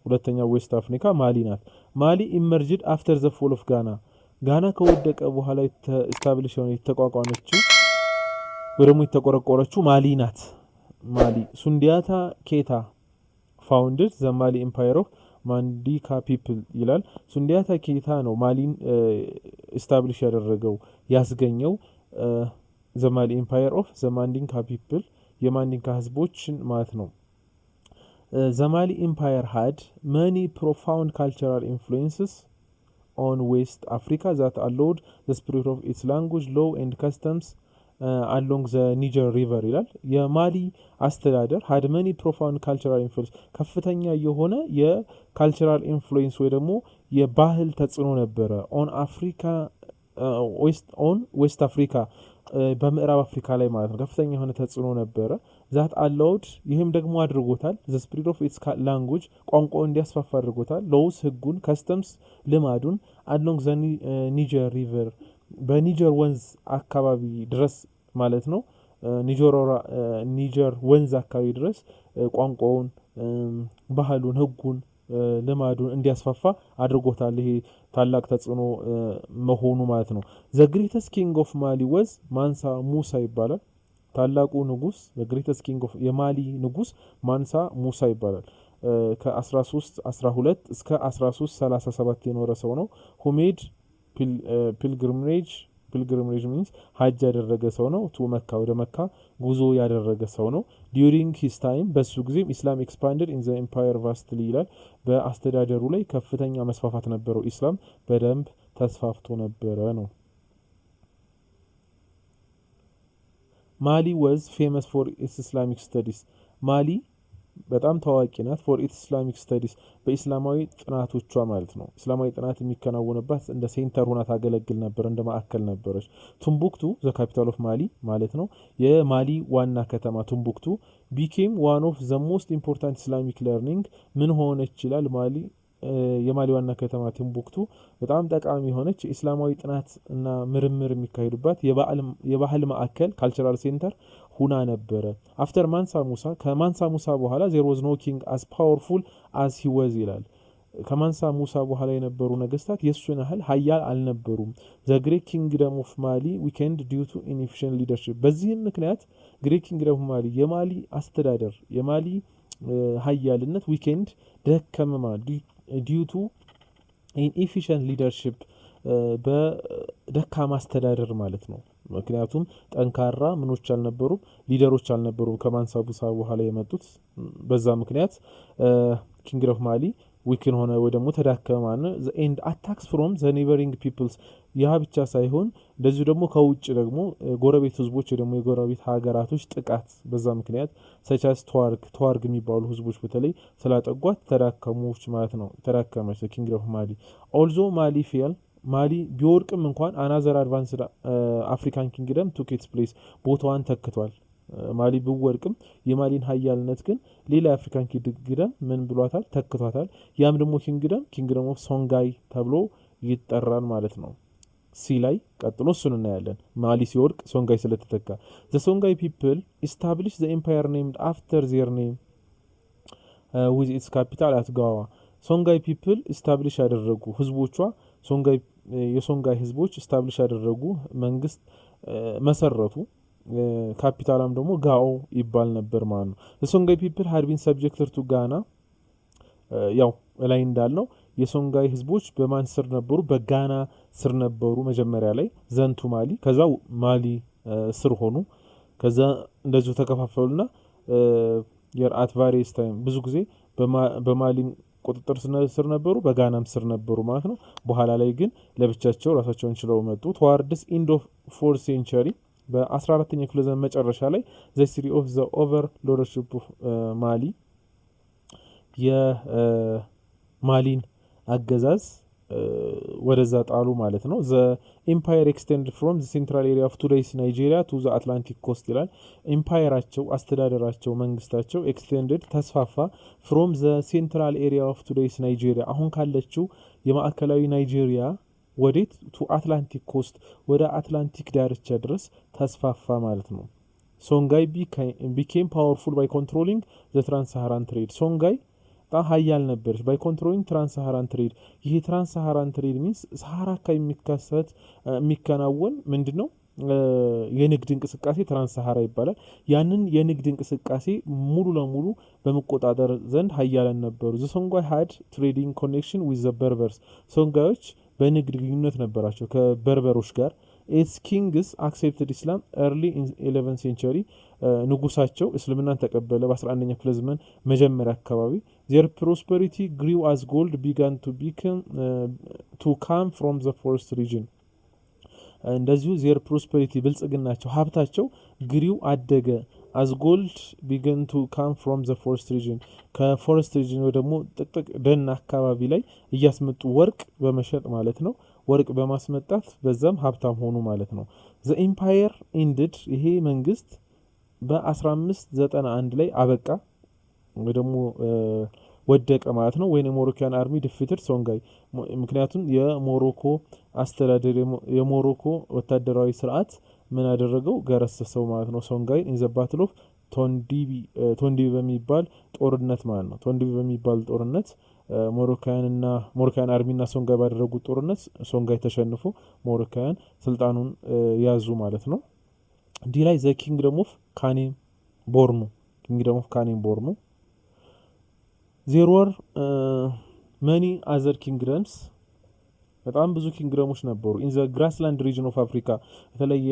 ሁለተኛው ዌስት አፍሪካ ማሊ ናት። ማሊ ኢመርጅድ አፍተር ዘ ፎል ኦፍ ጋና ጋና ከወደቀ በኋላ ኢስታብሊሽ ሆነ የተቋቋመችው ወይ ደግሞ የተቆረቆረችው ማሊ ናት። ማሊ ሱንዲያታ ኬታ founded the Mali Empire of Mandinka people ይላል። ሱንዲያታ ኬታ ነው ማሊን ኢስታብሊሽ ያደረገው ያስገኘው the Mali Empire of the Mandinka people የማንዲንካ ህዝቦችን ማለት ነው። the Mali Empire had many profound cultural influences on West Africa that allowed the spread of its language, law and customs along the Niger River ይላል። የማሊ አስተዳደር had many profound cultural influence ከፍተኛ የሆነ የካልቸራል ኢንፍሉዌንስ ወይ ደግሞ የባህል ተጽዕኖ ነበረ on Africa ዌስት አፍሪካ በምዕራብ አፍሪካ ላይ ማለት ነው። ከፍተኛ የሆነ ተጽዕኖ ነበረ ዛት አላውድ ይህም ደግሞ አድርጎታል ዘ ስፕሪድ ኦፍ ኢትስ ላንጉጅ ቋንቋው እንዲያስፋፋ አድርጎታል። ሎውስ ህጉን፣ ከስተምስ ልማዱን አሎንግ ዘ ኒጀር ሪቨር በኒጀር ወንዝ አካባቢ ድረስ ማለት ነው። ኒጀር ወንዝ አካባቢ ድረስ ቋንቋውን፣ ባህሉን፣ ህጉን፣ ልማዱን እንዲያስፋፋ አድርጎታል። ይሄ ታላቅ ተጽዕኖ መሆኑ ማለት ነው። ዘ ግሬተስት ኪንግ ኦፍ ማሊ ወዝ ማንሳ ሙሳ ይባላል። ታላቁ ንጉስ ግሬተስት ኪንግ ኦፍ የማሊ ንጉስ ማንሳ ሙሳ ይባላል። ከ1312 እስከ 1337 የኖረ ሰው ነው። ሁሜድ ፒልግሪሜጅ ሚንስ ሀጅ ያደረገ ሰው ነው። ቱ መካ ወደ መካ ጉዞ ያደረገ ሰው ነው። ዲዩሪንግ ሂስ ታይም በሱ ጊዜም ኢስላም ኤክስፓንድድ ኢን ዘ ኤምፓየር ቫስትሊ ይላል። በአስተዳደሩ ላይ ከፍተኛ መስፋፋት ነበረው። ኢስላም በደንብ ተስፋፍቶ ነበረ ነው። ማሊ ወዝ ፌመስ ፎር ኢትስ ኢስላሚክ ስተዲስ ማሊ በጣም ታዋቂ ናት። ፎር ኢትስ ኢስላሚክ ስተዲስ በኢስላማዊ ጥናቶቿ ማለት ነው። ኢስላማዊ ጥናት የሚከናወንባት እንደ ሴንተር ሆና ታገለግል ነበር፣ እንደ ማዕከል ነበረች። ቱምቡክቱ ዘ ካፒታል ኦፍ ማሊ ማለት ነው። የማሊ ዋና ከተማ ቱምቡክቱ ቢኬም ዋን ኦፍ ዘ ሞስት ኢምፖርታንት ኢስላሚክ ለርኒንግ ምን ሆነች ይላል። የማሊ ዋና ከተማ ቲምቡክቱ በጣም ጠቃሚ የሆነች የኢስላማዊ ጥናት እና ምርምር የሚካሄዱባት የባህል ማዕከል ካልቸራል ሴንተር ሁና ነበረ። አፍተር ማንሳ ሙሳ ከማንሳ ሙሳ በኋላ ዜር ዋዝ ኖ ኪንግ አስ ፓወርፉል አስ ሂ ዋዝ ይላል። ከማንሳ ሙሳ በኋላ የነበሩ ነገስታት የሱን ያህል ሀያል አልነበሩም። ዘ ግሬት ኪንግደም ኦፍ ማሊ ዊኬንድ ዲዩ ቱ ኢንኤፊሽንት ሊደርሺፕ በዚህም ምክንያት ግሬት ኪንግደም ኦፍ ማሊ የማሊ አስተዳደር የማሊ ሀያልነት ዊኬንድ ደከመማ ዲዩ ቱ ኢንኤፊሽንት ሊደርሺፕ በደካማ አስተዳደር ማለት ነው። ምክንያቱም ጠንካራ ምኖች አልነበሩም፣ ሊደሮች አልነበሩም ከማንሳ ሙሳ በኋላ የመጡት። በዛ ምክንያት ኪንግደም ኦፍ ማሊ ዊክን ሆነ ወይ ደግሞ ተዳከመ ማለት ዘ ኤንድ አታክስ ፍሮም ዘ ኔበሪንግ ፒፕልስ ያ ብቻ ሳይሆን እንደዚሁ ደግሞ ከውጭ ደግሞ ጎረቤት ህዝቦች ወይ ደግሞ የጎረቤት ሀገራቶች ጥቃት በዛ ምክንያት ሰቻስ ተዋርግ የሚባሉ ህዝቦች በተለይ ስላጠጓት ተዳከሙች ማለት ነው። ተዳከመች ኪንግደም ኦፍ ማሊ ኦልዞ ማሊ ፌል ማሊ ቢወርቅም እንኳን አናዘር አድቫንስድ አፍሪካን ኪንግደም ቱክ ኢትስ ፕሌስ ቦታዋን ተክቷል። ማሊ ቢወርቅም የማሊን ሀያልነት ግን ሌላ የአፍሪካን ኪንግደም ምን ብሏታል? ተክቷታል። ያም ደግሞ ኪንግደም ኦፍ ሶንጋይ ተብሎ ይጠራል ማለት ነው። ሲ ላይ ቀጥሎ እሱን እናያለን። ማሊ ሲወርቅ ሶንጋይ ስለተተካ ዘ ሶንጋይ ፒፕል ኢስታብሊሽ ዘ ኤምፓየር ኔምድ አፍተር ዜር ኔም ዊዝ ኢትስ ካፒታል አት ጋዋ ሶንጋይ ፒፕል ኢስታብሊሽ ያደረጉ ህዝቦቿ የሶንጋይ ህዝቦች ኢስታብሊሽ ያደረጉ መንግስት መሰረቱ። ካፒታላም ደግሞ ጋኦ ይባል ነበር ማለት ነው። የሶንጋይ ፒፕል ሃድ ቢን ሰብጀክትድ ቱ ጋና ያው ላይ እንዳልነው የሶንጋይ ህዝቦች በማን ስር ነበሩ? በጋና ስር ነበሩ መጀመሪያ ላይ ዘንቱ ማሊ፣ ከዛ ማሊ ስር ሆኑ። ከዛ እንደዚሁ ተከፋፈሉና የርአት ቫሪየስ ታይም ብዙ ጊዜ በማሊ ቁጥጥር ስር ነበሩ፣ በጋናም ስር ነበሩ ማለት ነው። በኋላ ላይ ግን ለብቻቸው ራሳቸውን ችለው መጡ። ተዋርድስ ኢንድ ኦፍ 4th ሴንቸሪ በ14ኛው ክፍለ ዘመን መጨረሻ ላይ ዘ ሲሪ ኦፍ ዘ ኦቨር ሎርድሺፕ ኦፍ ማሊ የማሊን አገዛዝ ወደዛ ጣሉ ማለት ነው። ዘ ኤምፓየር ኤክስቴንድ ፍሮም ዘ ሴንትራል ኤሪያ ኦፍ ቱዴይስ ናይጄሪያ ቱ ዘ አትላንቲክ ኮስት ይላል። ኤምፓየራቸው አስተዳደራቸው መንግስታቸው ኤክስቴንድድ ተስፋፋ ፍሮም ዘ ሴንትራል ኤሪያ ኦፍ ቱዴይስ ናይጄሪያ አሁን ካለችው የማዕከላዊ ናይጄሪያ ወዴት ቱ አትላንቲክ ኮስት ወደ አትላንቲክ ዳርቻ ድረስ ተስፋፋ ማለት ነው። ሶንጋይ ቢኬም ፓወርፉል ባይ ኮንትሮሊንግ ዘ ትራንስሳሃራን ትሬድ ሶንጋይ በጣም ሀያል ነበረች ባይ ኮንትሮሊንግ ትራንስሳሃራን ትሬድ። ይሄ ትራንስሳሃራን ትሬድ ሚንስ ሰሃራ አካባቢ የሚከናወን ምንድን ነው? የንግድ እንቅስቃሴ ትራንስሳሃራ ይባላል። ያንን የንግድ እንቅስቃሴ ሙሉ ለሙሉ በመቆጣጠር ዘንድ ሀያላን ነበሩ። ዘ ሶንጋይ ሃድ ትሬዲንግ ኮኔክሽን ዊዝ ዘ በርበርስ ሶንጋዮች በንግድ ግንኙነት ነበራቸው ከበርበሮች ጋር። ኢትስ ኪንግስ አክሴፕትድ ኢስላም ኤርሊ ኢን 11 ሴንቸሪ ንጉሳቸው እስልምናን ተቀበለ በ11ኛ ክፍለ ዘመን መጀመሪያ አካባቢ። ዜር ፕሮስፐሪቲ ግሪው አዝ ጎልድ ቢጋን ቱ ካም ፍሮም ዘ ፎረስት ሪጅን እንደዚሁ ዜር ፕሮስፐሪቲ ብልጽግናቸው ሀብታቸው ግሪው አደገ አዝ ጎልድ ቢገን ቱ ካም ፍሮም ዘ ፎረስት ሪጅን ከፎረስት ሪጅን ወይ ደግሞ ጥቅጥቅ ደን አካባቢ ላይ እያስመጡ ወርቅ በመሸጥ ማለት ነው። ወርቅ በማስመጣት በዛም ሀብታም ሆኑ ማለት ነው። ዘ ኢምፓየር ኢንድድ ይሄ መንግስት በ1591 ላይ አበቃ ወይ ደግሞ ወደቀ ማለት ነው። ወይም የሞሮካን አርሚ ዲፊትድ ሶንጋይ ምክንያቱም የሞሮኮ አስተዳደር የሞሮኮ ወታደራዊ ስርዓት ምን አደረገው ገረሰሰው ማለት ነው። ሶንጋይ ኢን ዘ ባትል ኦፍ ቶንዲቢ በሚባል ጦርነት ማለት ነው። ቶንዲቢ በሚባል ጦርነት ሞሮካን አርሚና ሶንጋይ ባደረጉት ጦርነት ሶንጋይ ተሸንፎ ሞሮካን ስልጣኑን ያዙ ማለት ነው። ዲ ላይ ዘ ኪንግደም ኦፍ ካኔም ቦርኑ ዜር ወር መኒ አዘር ኪንግደምስ በጣም ብዙ ኪንግደሞች ነበሩ። ኢን ዘ ግራስላንድ ሪጅን ኦፍ አፍሪካ የተለየ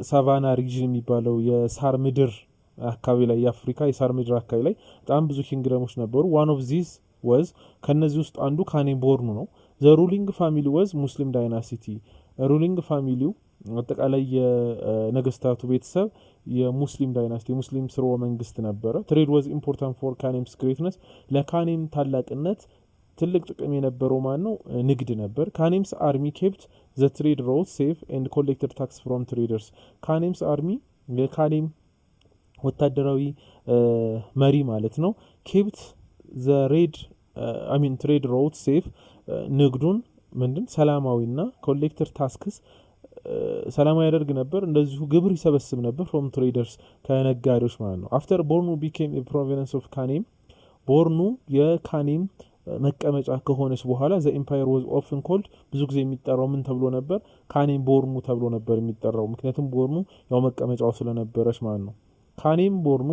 ሳቫና ሪጅን የሚባለው የሳር ምድር አካባቢ ላይ የአፍሪካ የሳር ምድር አካባቢ ላይ በጣም ብዙ ኪንግደሞች ነበሩ። ዋን ኦፍ ዚስ ወዝ ከነዚህ ውስጥ አንዱ ካኔም ቦርኑ ነው። ዘ ሩሊንግ ፋሚሊ ወዝ ሙስሊም ዳይናሲቲ ሩሊንግ ፋሚሊው አጠቃላይ የነገስታቱ ቤተሰብ የሙስሊም ዳይናስቲ የሙስሊም ስርወ መንግስት ነበረ። ትሬድ ወዝ ኢምፖርታንት ፎር ካኔምስ ግሬትነስ ለካኔም ታላቅነት ትልቅ ጥቅም የነበረው ማን ነው? ንግድ ነበር። ካኔምስ አርሚ ኬፕት ዘ ትሬድ ሮድ ሴፍ ኤንድ ኮሌክተድ ታክስ ፍሮም ትሬደርስ ካኔምስ አርሚ የካኔም ወታደራዊ መሪ ማለት ነው። ኬፕት ዘ ትሬድ ሮድ ሴፍ ንግዱን ምንድን ሰላማዊና ኮሌክተር ታክስ ሰላማዊ ያደርግ ነበር። እንደዚሁ ግብር ይሰበስብ ነበር ፍሮም ትሬደርስ ከነጋዴዎች ማለት ነው። አፍተር ቦርኑ ቢኬም ፕሮቪንስ ኦፍ ካኔም ቦርኑ የካኔም መቀመጫ ከሆነች በኋላ ዘ ኢምፓየር ወዝ ኦፍን ኮልድ ብዙ ጊዜ የሚጠራው ምን ተብሎ ነበር? ካኔም ቦርኑ ተብሎ ነበር የሚጠራው። ምክንያቱም ቦርኑ ያው መቀመጫው ስለነበረች ማለት ነው። ካኔም ቦርኑ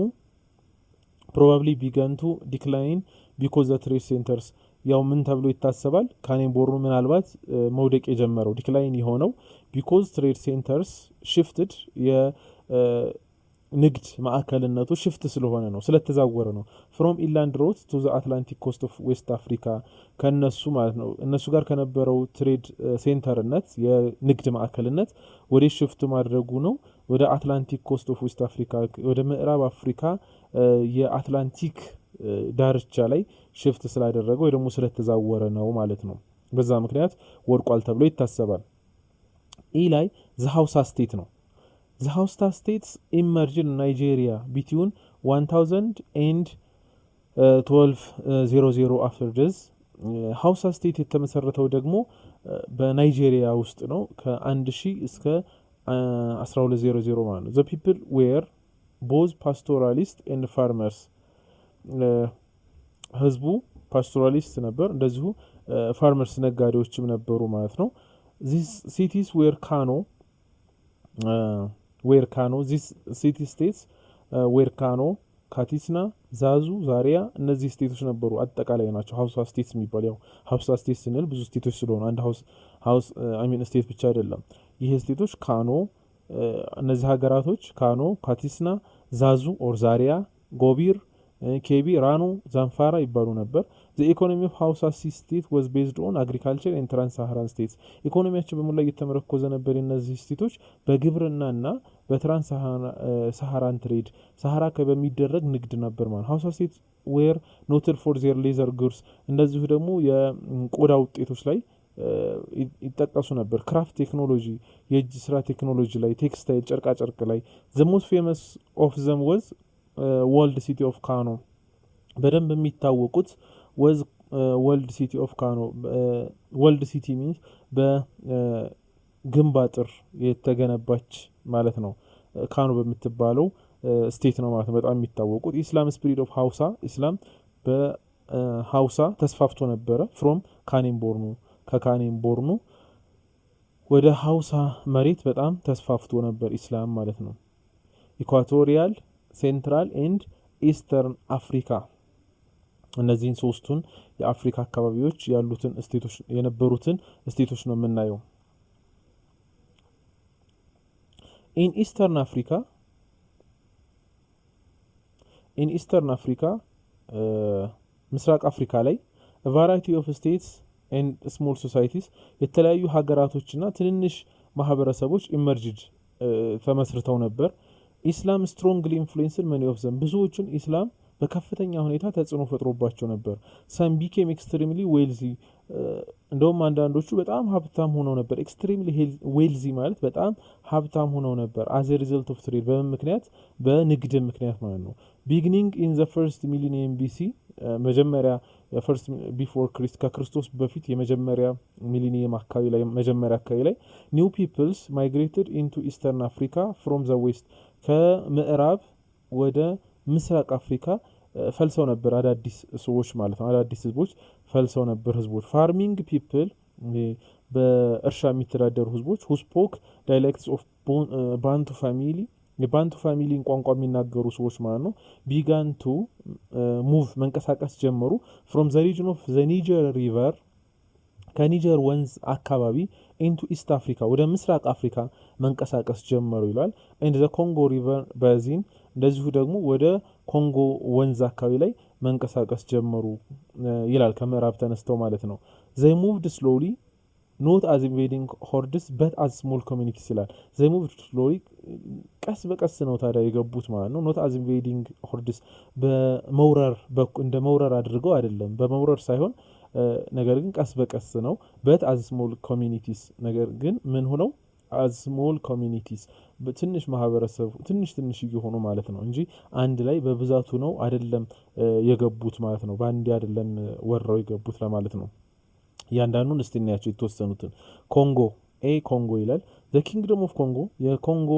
ፕሮባብሊ ቢገንቱ ዲክላይን ቢኮዝ ዘ ትሬድ ሴንተርስ ያው ምን ተብሎ ይታሰባል? ካኔም ቦርኑ ምናልባት መውደቅ የጀመረው ዲክላይን የሆነው ቢኮዝ ትሬድ ሴንተርስ ሽፍትድ የንግድ ማዕከልነቱ ሽፍት ስለሆነ ነው፣ ስለተዛወረ ነው። ፍሮም ኢንላንድ ሮት ቱ ዘ አትላንቲክ ኮስት ኦፍ ዌስት አፍሪካ ከነሱ ማለት ነው እነሱ ጋር ከነበረው ትሬድ ሴንተርነት የንግድ ማዕከልነት ወደ ሽፍት ማድረጉ ነው ወደ አትላንቲክ ኮስት ኦፍ ዌስት አፍሪካ ወደ ምዕራብ አፍሪካ የአትላንቲክ ዳርቻ ላይ ሽፍት ስላደረገው ወይ ደግሞ ስለተዛወረ ነው ማለት ነው። በዛ ምክንያት ወድቋል ተብሎ ይታሰባል። ኢ ላይ ዘ ሀውሳ ስቴት ነው። ዘ ሀውሳ ስቴትስ ኢመርጅን ናይጄሪያ ቢትዊን 1000 ኤንድ 1200 አፍተር ደዝ ሀውሳ ስቴት የተመሰረተው ደግሞ በናይጄሪያ ውስጥ ነው ከ1000 እስከ 1200 ማለት ነው። ዘ ፒፕል ዌር ቦዝ ፓስቶራሊስት ኤንድ ፋርመርስ ህዝቡ ፓስቶራሊስት ነበር፣ እንደዚሁ ፋርመርስ ነጋዴዎችም ነበሩ ማለት ነው። ዚስ ሲቲስ ዌር ካኖ ዚስ ሲቲ ስቴትስ ዌር ካኖ፣ ካቲስና፣ ዛዙ፣ ዛሪያ እነዚህ ስቴቶች ነበሩ። አጠቃላይ ናቸው ሀውሳ ስቴትስ የሚባል ያው ሀውሳ ስቴትስ ስንል ብዙ ስቴቶች ስለሆኑ አንድ ሀውስ ስቴት ብቻ አይደለም። ይሄ ስቴቶች ካኖ እነዚህ ሀገራቶች ካኖ፣ ካቲስና፣ ዛዙ ኦር ዛሪያ፣ ጎቢር፣ ኬቢ፣ ራኖ፣ ዛንፋራ ይባሉ ነበር። ዘ ኢኮኖሚ ኦፍ ሀውሳ ስቴት ወዝ ቤዝድ ኦን አግሪካልቸር ኤንድ ትራንስ ሳሃራን ስቴትስ ኢኮኖሚያቸው በሙሉ ላይ እየተመረኮዘ ነበር የነዚህ ስቴቶች በግብርናና በትራንስ ሳሃራን ትሬድ ሳሃራ በሚደረግ ንግድ ነበር ማለት። ሀውሳ ስቴት ዌር ኖትድ ፎር ዜር ሌዘር ጉድስ እንደዚሁ ደግሞ የቆዳ ውጤቶች ላይ ይጠቀሱ ነበር። ክራፍት ቴክኖሎጂ የእጅ ስራ ቴክኖሎጂ ላይ ቴክስታይል ጨርቃጨርቅ ላይ ዘ ሞስት ፌመስ ኦፍ ዘም ወዝ ወልድ ሲቲ ኦፍ ካኖ በደንብ የሚታወቁት ወዝ ወልድ ሲቲ ኦፍ ካኖ ወልድ ሲቲ ሚንስ በግንብ አጥር የተገነባች ማለት ነው። ካኖ በምትባለው ስቴት ነው ማለት ነው በጣም የሚታወቁት። ኢስላም ስፕሪድ ኦፍ ሀውሳ ኢስላም በሀውሳ ተስፋፍቶ ነበረ። ፍሮም ካኔም ቦርኑ ከካኔም ቦርኑ ወደ ሀውሳ መሬት በጣም ተስፋፍቶ ነበር ኢስላም ማለት ነው። ኢኳቶሪያል ሴንትራል ኤንድ ኢስተርን አፍሪካ እነዚህን ሶስቱን የአፍሪካ አካባቢዎች ያሉትን ስቴቶች የነበሩትን ስቴቶች ነው የምናየው። ኢን ኢስተርን አፍሪካ ምስራቅ አፍሪካ ላይ ቫራይቲ ኦፍ ስቴትስ ኤንድ ስሞል ሶሳይቲስ የተለያዩ ሀገራቶችና ትንንሽ ማህበረሰቦች ኢመርጅድ ተመስርተው ነበር። ኢስላም ስትሮንግሊ ኢንፍሉዌንስድ መኒ ኦፍ ዘም ብዙዎቹን ኢስላም በከፍተኛ ሁኔታ ተጽዕኖ ፈጥሮባቸው ነበር። ሰም ቢኬም ኤክስትሪምሊ ዌልዚ እንደውም አንዳንዶቹ በጣም ሀብታም ሆነው ነበር። ኤክስትሪምሊ ዌልዚ ማለት በጣም ሀብታም ሆነው ነበር። አዝ ሪዘልት ኦፍ ትሬድ በምን ምክንያት? በንግድ ምክንያት ማለት ነው። ቢግኒንግ ኢን ዘ ፈርስት ሚሊኒየም ቢሲ መጀመሪያ ፈርስት ቢፎር ክሪስት ከክርስቶስ በፊት የመጀመሪያ ሚሊኒየም አካባቢ ላይ መጀመሪያ አካባቢ ላይ ኒው ፒፕልስ ማይግሬትድ ኢንቱ ኢስተርን አፍሪካ ፍሮም ዘ ዌስት ከምዕራብ ወደ ምስራቅ አፍሪካ ፈልሰው ነበር። አዳዲስ ሰዎች ማለት ነው። አዳዲስ ህዝቦች ፈልሰው ነበር። ህዝቦች ፋርሚንግ ፒፕል በእርሻ የሚተዳደሩ ህዝቦች ሁስፖክ ዳይሌክትስ ኦፍ ባንቱ ፋሚሊ የባንቱ ፋሚሊን ቋንቋ የሚናገሩ ሰዎች ማለት ነው። ቢጋን ቱ ሙቭ መንቀሳቀስ ጀመሩ ፍሮም ዘ ሪጅን ኦፍ ዘ ኒጀር ሪቨር ከኒጀር ወንዝ አካባቢ ኢንቱ ኢስት አፍሪካ ወደ ምስራቅ አፍሪካ መንቀሳቀስ ጀመሩ ይላል። ኤንድ ዘ ኮንጎ ሪቨር ባዚን እንደዚሁ ደግሞ ወደ ኮንጎ ወንዝ አካባቢ ላይ መንቀሳቀስ ጀመሩ ይላል። ከምዕራብ ተነስተው ማለት ነው። ዘይ ሙቭድ ስሎሊ ኖት አዝ ኢንቬዲንግ ሆርድስ በት አዝ ስሞል ኮሚኒቲስ ይላል። ዘይ ሙቭድ ስሎሊ ቀስ በቀስ ነው ታዲያ የገቡት ማለት ነው። ኖት አዝ ኢንቬዲንግ ሆርድስ በመውረር እንደ መውረር አድርገው አይደለም፣ በመውረር ሳይሆን ነገር ግን ቀስ በቀስ ነው። በት አዝ ስሞል ኮሚኒቲስ ነገር ግን ምን ሆነው አዝ ስሞል ኮሚኒቲስ ትንሽ ማህበረሰቡ ትንሽ እየሆኑ ማለት ነው እንጂ አንድ ላይ በብዛቱ ነው አይደለም የገቡት ማለት ነው። በአንድ አይደለም ወረው የገቡት ለማለት ነው። እያንዳንዱን እስቲ እናያቸው የተወሰኑትን። ኮንጎ ኮንጎ ይላል። ዘ ኪንግደም ኦፍ ኮንጎ የኮንጎ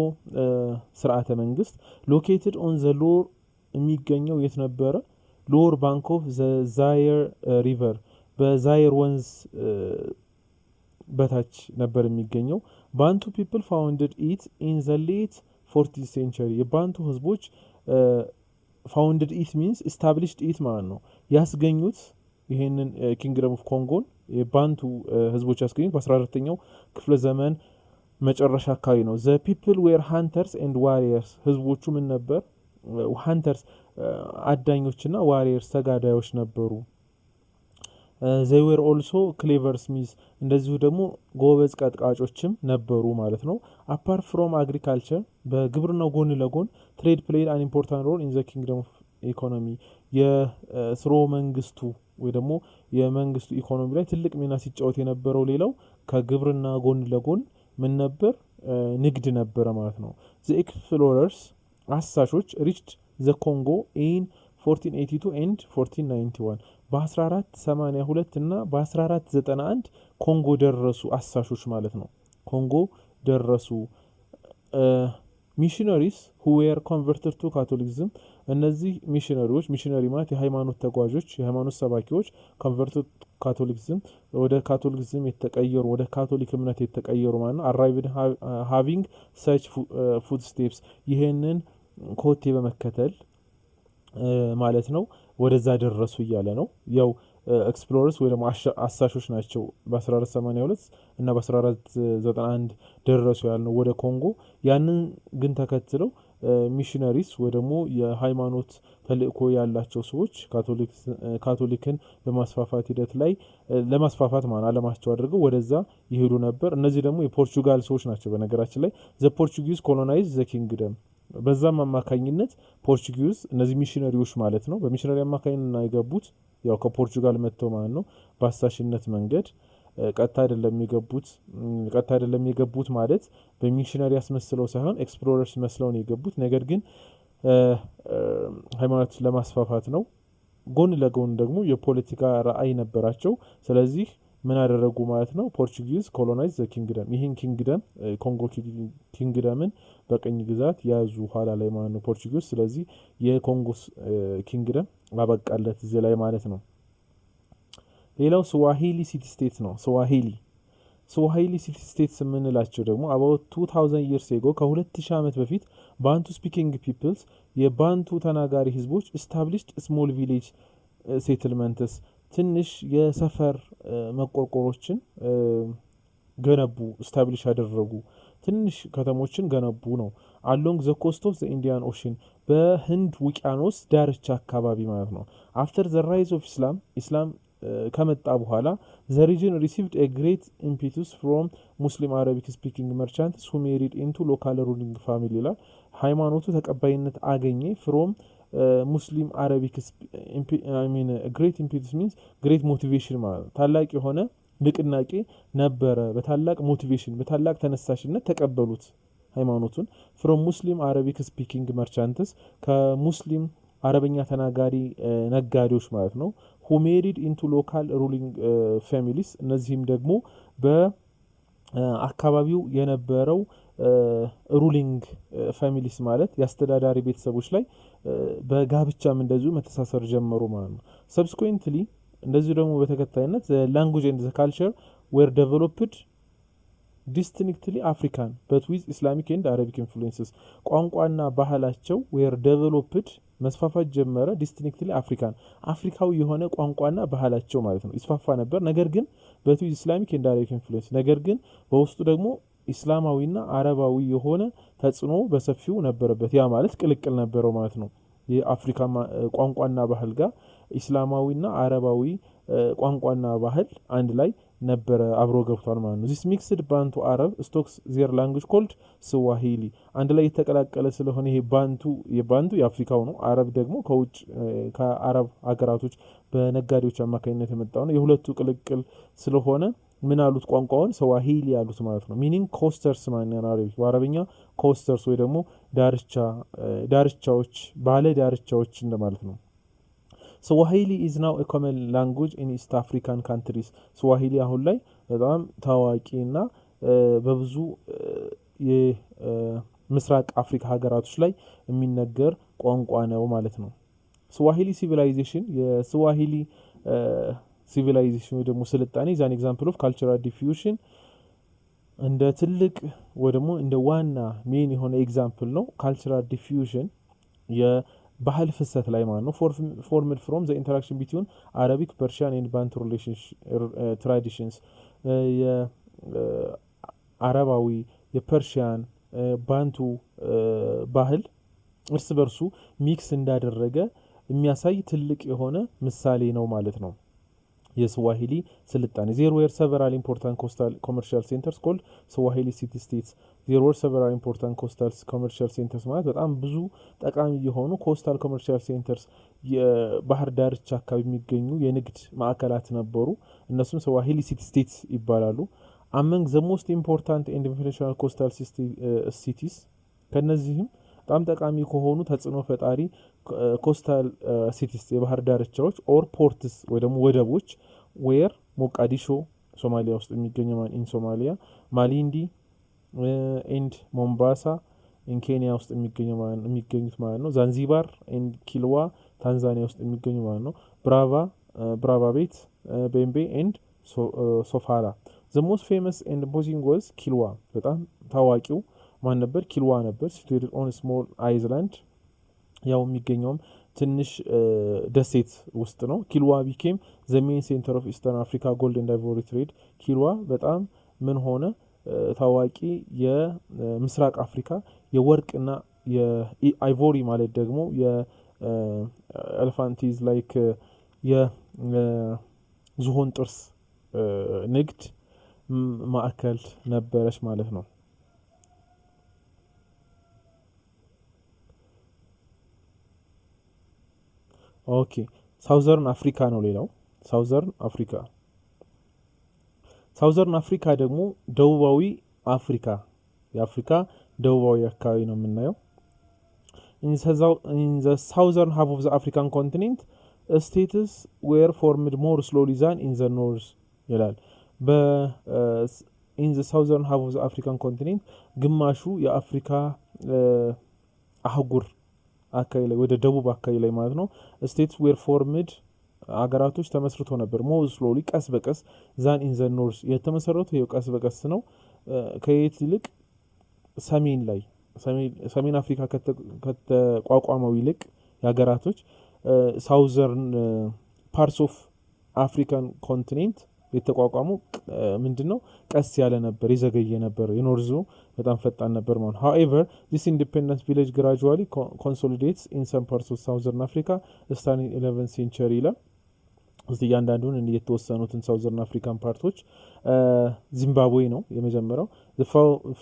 ስርዓተ መንግስት ሎኬትድ ኦን ዘ ሎር የሚገኘው የት ነበረ? ሎወር ባንክ ኦፍ ዘ ዛየር ሪቨር በዛየር ወንዝ በታች ነበር የሚገኘው። ባንቱ ፒፕል ፋውንድድ ኢት ኢን ዘ ሌት 40th ሴንቸሪ የባንቱ ህዝቦች ፋውንድድ ኢት ሚንስ ኢስታብሊሽድ ኢት ማለት ነው። ያስገኙት ይሄንን ኪንግደም ኦፍ ኮንጎን የባንቱ ህዝቦች ያስገኙት በ14ኛው ክፍለ ዘመን መጨረሻ አካባቢ ነው። ዘ ፒፕል ዌር ሃንተርስ ኤንድ ዋሪየርስ ህዝቦቹ ምን ነበር? ሃንተርስ አዳኞችና ዋሪየርስ ተጋዳዮች ነበሩ። ዘይ ዌር ኦልሶ ክሌቨር ስሚዝ እንደዚሁ ደግሞ ጎበዝ ቀጥቃጮችም ነበሩ ማለት ነው። አፓርት ፍሮም አግሪካልቸር በግብርናው ጎን ለጎን ትሬድ ፕሌይድ አን ኢምፖርታንት ሮል ኢን ዘ ኪንግደም ኦፍ ኢኮኖሚ የስርወ መንግስቱ ወይ ደግሞ የመንግስቱ ኢኮኖሚ ላይ ትልቅ ሚና ሲጫወት የነበረው ሌላው ከግብርና ጎን ለጎን ምን ነበር? ንግድ ነበረ ማለት ነው። ዘ ኤክስፕሎረርስ አሳሾች ሪችድ ዘ ኮንጎ ኢን 1482 ኤንድ 1491 በ1482 እና በ1491 ኮንጎ ደረሱ። አሳሾች ማለት ነው ኮንጎ ደረሱ። ሚሽነሪስ who were converted to Catholicism እነዚህ ሚሽነሪዎች ሚሽነሪ ማለት የሃይማኖት ተጓዦች የሃይማኖት ሰባኪዎች converted Catholicism ወደ ካቶሊክዝም የተቀየሩ ወደ ካቶሊክ እምነት የተቀየሩ ማለት ነው። arrived having such footsteps ይሄንን ኮቴ በመከተል ማለት ነው ወደዛ ደረሱ እያለ ነው። ያው ኤክስፕሎረርስ ወይ ደግሞ አሳሾች ናቸው በ1482 እና በ1491 ደረሱ ያልነው ወደ ኮንጎ። ያንን ግን ተከትለው ሚሽነሪስ ወይ ደግሞ የሃይማኖት ተልእኮ ያላቸው ሰዎች ካቶሊክን በማስፋፋት ሂደት ላይ ለማስፋፋት ማለት አለማቸው አድርገው ወደዛ ይሄዱ ነበር። እነዚህ ደግሞ የፖርቹጋል ሰዎች ናቸው። በነገራችን ላይ ዘ ፖርቹጊዝ ኮሎናይዝ ዘ ኪንግደም በዛም አማካኝነት ፖርቹጊዝ እነዚህ ሚሽነሪዎች ማለት ነው በሚሽነሪ አማካኝነት ነው የገቡት። ያው ከፖርቹጋል መጥተው ማለት ነው በአሳሽነት መንገድ ቀጥታ አይደለም የገቡት ማለት በሚሽነሪ አስመስለው ሳይሆን ኤክስፕሎረርስ መስለው ነው የገቡት። ነገር ግን ሃይማኖት ለማስፋፋት ነው። ጎን ለጎን ደግሞ የፖለቲካ ራዕይ ነበራቸው። ስለዚህ ምን አደረጉ ማለት ነው? ፖርቹጊዝ ኮሎናይዝ ዘ ኪንግደም ይህን ኪንግደም ኮንጎ ኪንግደምን በቀኝ ግዛት ያዙ ኋላ ላይ ማለት ነው ፖርቹጊዝ። ስለዚህ የኮንጎ ኪንግደም አበቃለት እዚህ ላይ ማለት ነው። ሌላው ስዋሂሊ ሲቲ ስቴትስ ነው። ስዋሂሊ ሲቲ ስቴትስ የምንላቸው ደግሞ about 2000 years ago ከ2000 ዓመት በፊት ባንቱ ስፒኪንግ ፒፕልስ የባንቱ ተናጋሪ ህዝቦች established small village settlements ትንሽ የሰፈር መቆርቆሮችን ገነቡ ስታብሊሽ ያደረጉ ትንሽ ከተሞችን ገነቡ ነው። አሎንግ ዘ ኮስት ኦፍ ዘ ኢንዲያን ኦሽን በህንድ ውቅያኖስ ዳርቻ አካባቢ ማለት ነው። አፍተር ዘ ራይዝ ኦፍ ኢስላም ከመጣ በኋላ ዘ ሪጅን ሪሲቭድ ኤ ግሬት ኢምፔቱስ ፍሮም ሙስሊም አረቢክ ስፒኪንግ መርቻንትስ ሁ ሜሪድ ኢንቱ ሎካል ሩሊንግ ፋሚሊ ይላል። ሃይማኖቱ ተቀባይነት አገኘ ፍሮም ሙስሊም አረቢክ ግሬት ኢምፔቱስ ሚንስ ግሬት ሞቲቬሽን ማለት ነው። ታላቅ የሆነ ንቅናቄ ነበረ። በታላቅ ሞቲቬሽን በታላቅ ተነሳሽነት ተቀበሉት ሃይማኖቱን። ፍሮም ሙስሊም አረቢክ ስፒኪንግ መርቻንትስ ከሙስሊም አረበኛ ተናጋሪ ነጋዴዎች ማለት ነው። ሁ ሜሪድ ኢንቱ ሎካል ሩሊንግ ፋሚሊስ እነዚህም ደግሞ በአካባቢው የነበረው ሩሊንግ ፋሚሊስ ማለት የአስተዳዳሪ ቤተሰቦች ላይ በጋብቻም እንደዚሁ መተሳሰር ጀመሩ ማለት ነው። ሰብስኩዌንትሊ እንደዚሁ ደግሞ በተከታይነት ላንጉጅ ኤንድ ካልቸር ዌር ዴቨሎፕድ ዲስቲንክትሊ አፍሪካን በት ዊዝ ኢስላሚክ ኤንድ አረቢክ ኢንፍሉዌንስስ ቋንቋና ባህላቸው ዌር ዴቨሎፕድ መስፋፋት ጀመረ። ዲስቲንክትሊ አፍሪካን አፍሪካዊ የሆነ ቋንቋና ባህላቸው ማለት ነው ይስፋፋ ነበር። ነገር ግን በት ዊዝ ኢስላሚክ ኤንድ አረቢክ ኢንፍሉዌንስ ነገር ግን በውስጡ ደግሞ ኢስላማዊና አረባዊ የሆነ ተጽዕኖ በሰፊው ነበረበት። ያ ማለት ቅልቅል ነበረው ማለት ነው። የአፍሪካ ቋንቋና ባህል ጋር ኢስላማዊና አረባዊ ቋንቋና ባህል አንድ ላይ ነበረ አብሮ ገብቷል ማለት ነው። ዚስ ሚክስድ ባንቱ አረብ ስቶክስ ዜር ላንጉጅ ኮልድ ስዋሂሊ አንድ ላይ የተቀላቀለ ስለሆነ ይሄ ባንቱ የአፍሪካው ነው። አረብ ደግሞ ከውጭ ከአረብ ሀገራቶች በነጋዴዎች አማካኝነት የመጣው ነው። የሁለቱ ቅልቅል ስለሆነ ምን አሉት ቋንቋውን ስዋሂሊ ያሉት ማለት ነው። ሚኒንግ ኮስተርስ ማንኛን አረቢክ በአረብኛ ኮስተርስ ወይ ደግሞ ዳርቻዎች ባለ ዳርቻዎች እንደማለት ነው። ስዋሂሊ ኢዝ ናው ኤ ኮመን ላንጉጅ ኢን ኢስት አፍሪካን ካንትሪስ ስዋሂሊ አሁን ላይ በጣም ታዋቂና በብዙ የምስራቅ አፍሪካ ሀገራቶች ላይ የሚነገር ቋንቋ ነው ማለት ነው። ስዋሂሊ ሲቪላይዜሽን የስዋሂሊ ሲቪላይዜሽን ወይ ደግሞ ስልጣኔ ዛን ኤግዛምፕል ኦፍ ካልቸራል ዲፊዩዥን እንደ ትልቅ ወይ ደግሞ እንደ ዋና ሜን የሆነ ኤግዛምፕል ነው። ካልቸራል ዲፊዩዥን የባህል ፍሰት ላይ ማለት ነው። ፎርምድ ፍሮም ዘ ኢንተራክሽን ቢትዊን አረቢክ ፐርሺያን ኤንድ ባንቱ ትራዲሽንስ የአረባዊ የፐርሺያን ባንቱ ባህል እርስ በርሱ ሚክስ እንዳደረገ የሚያሳይ ትልቅ የሆነ ምሳሌ ነው ማለት ነው። የስዋሂሊ ስልጣኔ ዜር ዌር ሰቨራል ኢምፖርታንት ኮስታል ኮመርሻል ሴንተርስ ኮልድ ስዋሂሊ ሲቲ ስቴትስ ዜር ዌር ሰቨራል ኢምፖርታንት ኮስታል ኮመርሻል ሴንተርስ ማለት በጣም ብዙ ጠቃሚ የሆኑ ኮስታል ኮመርሻል ሴንተርስ የባህር ዳርቻ አካባቢ የሚገኙ የንግድ ማዕከላት ነበሩ። እነሱም ስዋሂሊ ሲቲ ስቴትስ ይባላሉ። አመንግ ዘ ሞስት ኢምፖርታንት ኤንድ ኢንፍሉዌንሻል ኮስታል ሲቲስ ከነዚህም በጣም ጠቃሚ ከሆኑ ተጽዕኖ ፈጣሪ ኮስታል ሲቲስ የባህር ዳርቻዎች ኦር ፖርትስ ወይ ደግሞ ወደቦች ዌር ሞቃዲሾ ሶማሊያ ውስጥ የሚገኘው ኢን ሶማሊያ፣ ማሊንዲ ኤንድ ሞምባሳ ኢን ኬንያ ውስጥ የሚገኙት ማለት ነው። ዛንዚባር ኤንድ ኪልዋ ታንዛኒያ ውስጥ የሚገኙ ማለት ነው። ብራቫ ቤት ቤምቤ ኤንድ ሶፋራ ዘ ሞስት ፌመስ ኤንድ ኢምፖዚንግ ዋዝ ኪልዋ በጣም ታዋቂው ማን ነበር? ኪልዋ ነበር። ሲቱዌትድ ኦን ስሞል አይዝላንድ ያው የሚገኘውም ትንሽ ደሴት ውስጥ ነው። ኪልዋ ቢኬም ዘ ሜን ሴንተር ኦፍ ኢስተርን አፍሪካ ጎልድ ኤንድ አይቮሪ ትሬድ ኪልዋ በጣም ምን ሆነ ታዋቂ የምስራቅ አፍሪካ የወርቅና የአይቮሪ ማለት ደግሞ የኤሌፋንቲዝ ላይክ የዝሆን ጥርስ ንግድ ማዕከል ነበረች ማለት ነው። ኦኬ ሳውዘርን አፍሪካ ነው ሌላው። ሳውዘርን አፍሪካ ደግሞ ደቡባዊ አፍሪካ የአፍሪካ ደቡባዊ አካባቢ ነው የምናየው። ኢን ዘ ሳውዘርን ሃፍ ኦፍ ዘ አፍሪካን ኮንቲኔንት ስቴትስ ዌር ፎርምድ ሞር ስሎሊ ዛን ኢን ዘ ኖርዝ ይላል። ኢን ዘ ሳውዘርን ሃፍ ኦፍ ዘ አፍሪካን ኮንቲኔንት ግማሹ የአፍሪካ አህጉር አካባቢ ላይ ወደ ደቡብ አካባቢ ላይ ማለት ነው ስቴትስ ዌር ፎርምድ አገራቶች ተመስርቶ ነበር። ሞር ስሎሊ ቀስ በቀስ ዛን ኢን ዘ ኖርዝ የተመሰረተው ይኸው ቀስ በቀስ ነው። ከየት ይልቅ ሰሜን ላይ ሰሜን አፍሪካ ከተቋቋመው ይልቅ የሀገራቶች ሳውዘርን ፓርትስ ኦፍ አፍሪካን ኮንቲኔንት የተቋቋሙ ምንድነው ቀስ ያለ ነበር፣ የዘገየ ነበር። የኖርዙ በጣም ፈጣን ነበር ማለት። however this independent village gradually consolidates in some parts of southern Africa starting 11th century ይላል። እዚህ እያንዳንዱን የተወሰኑትን ሳውዘርን አፍሪካን ፓርቶች ዚምባብዌ ነው የመጀመሪያው።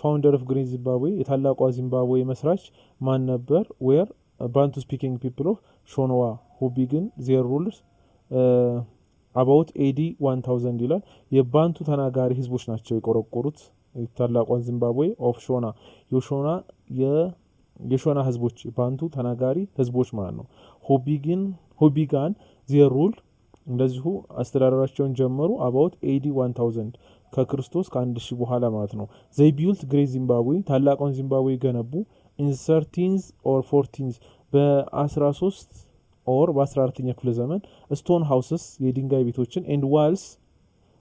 ፋውንደር ኦፍ ግሪን ዚምባብዌ የታላቋ ዚምባብዌ መስራች ማን ነበር? ዌር ባንቱ ስፒኪንግ ፒፕል ኦፍ ሾኖዋ who begin their rules about AD 1000 ይላል። የባንቱ ተናጋሪ ህዝቦች ናቸው የቆረቆሩት ታላቋን ዚምባብዌ ኦፍ ሾና የሾና ህዝቦች ባንቱ ተናጋሪ ህዝቦች ማለት ነው። who began their rule እንደዚሁ አስተዳደራቸውን ጀመሩ about AD 1000 ከክርስቶስ ከ1000 በኋላ ማለት ነው። they built great zimbabwe ታላቋን ዚምባብዌ ገነቡ in 13th or 14th በ13 or በ14ኛ ክፍለ ዘመን stone houses የድንጋይ ቤቶችን and walls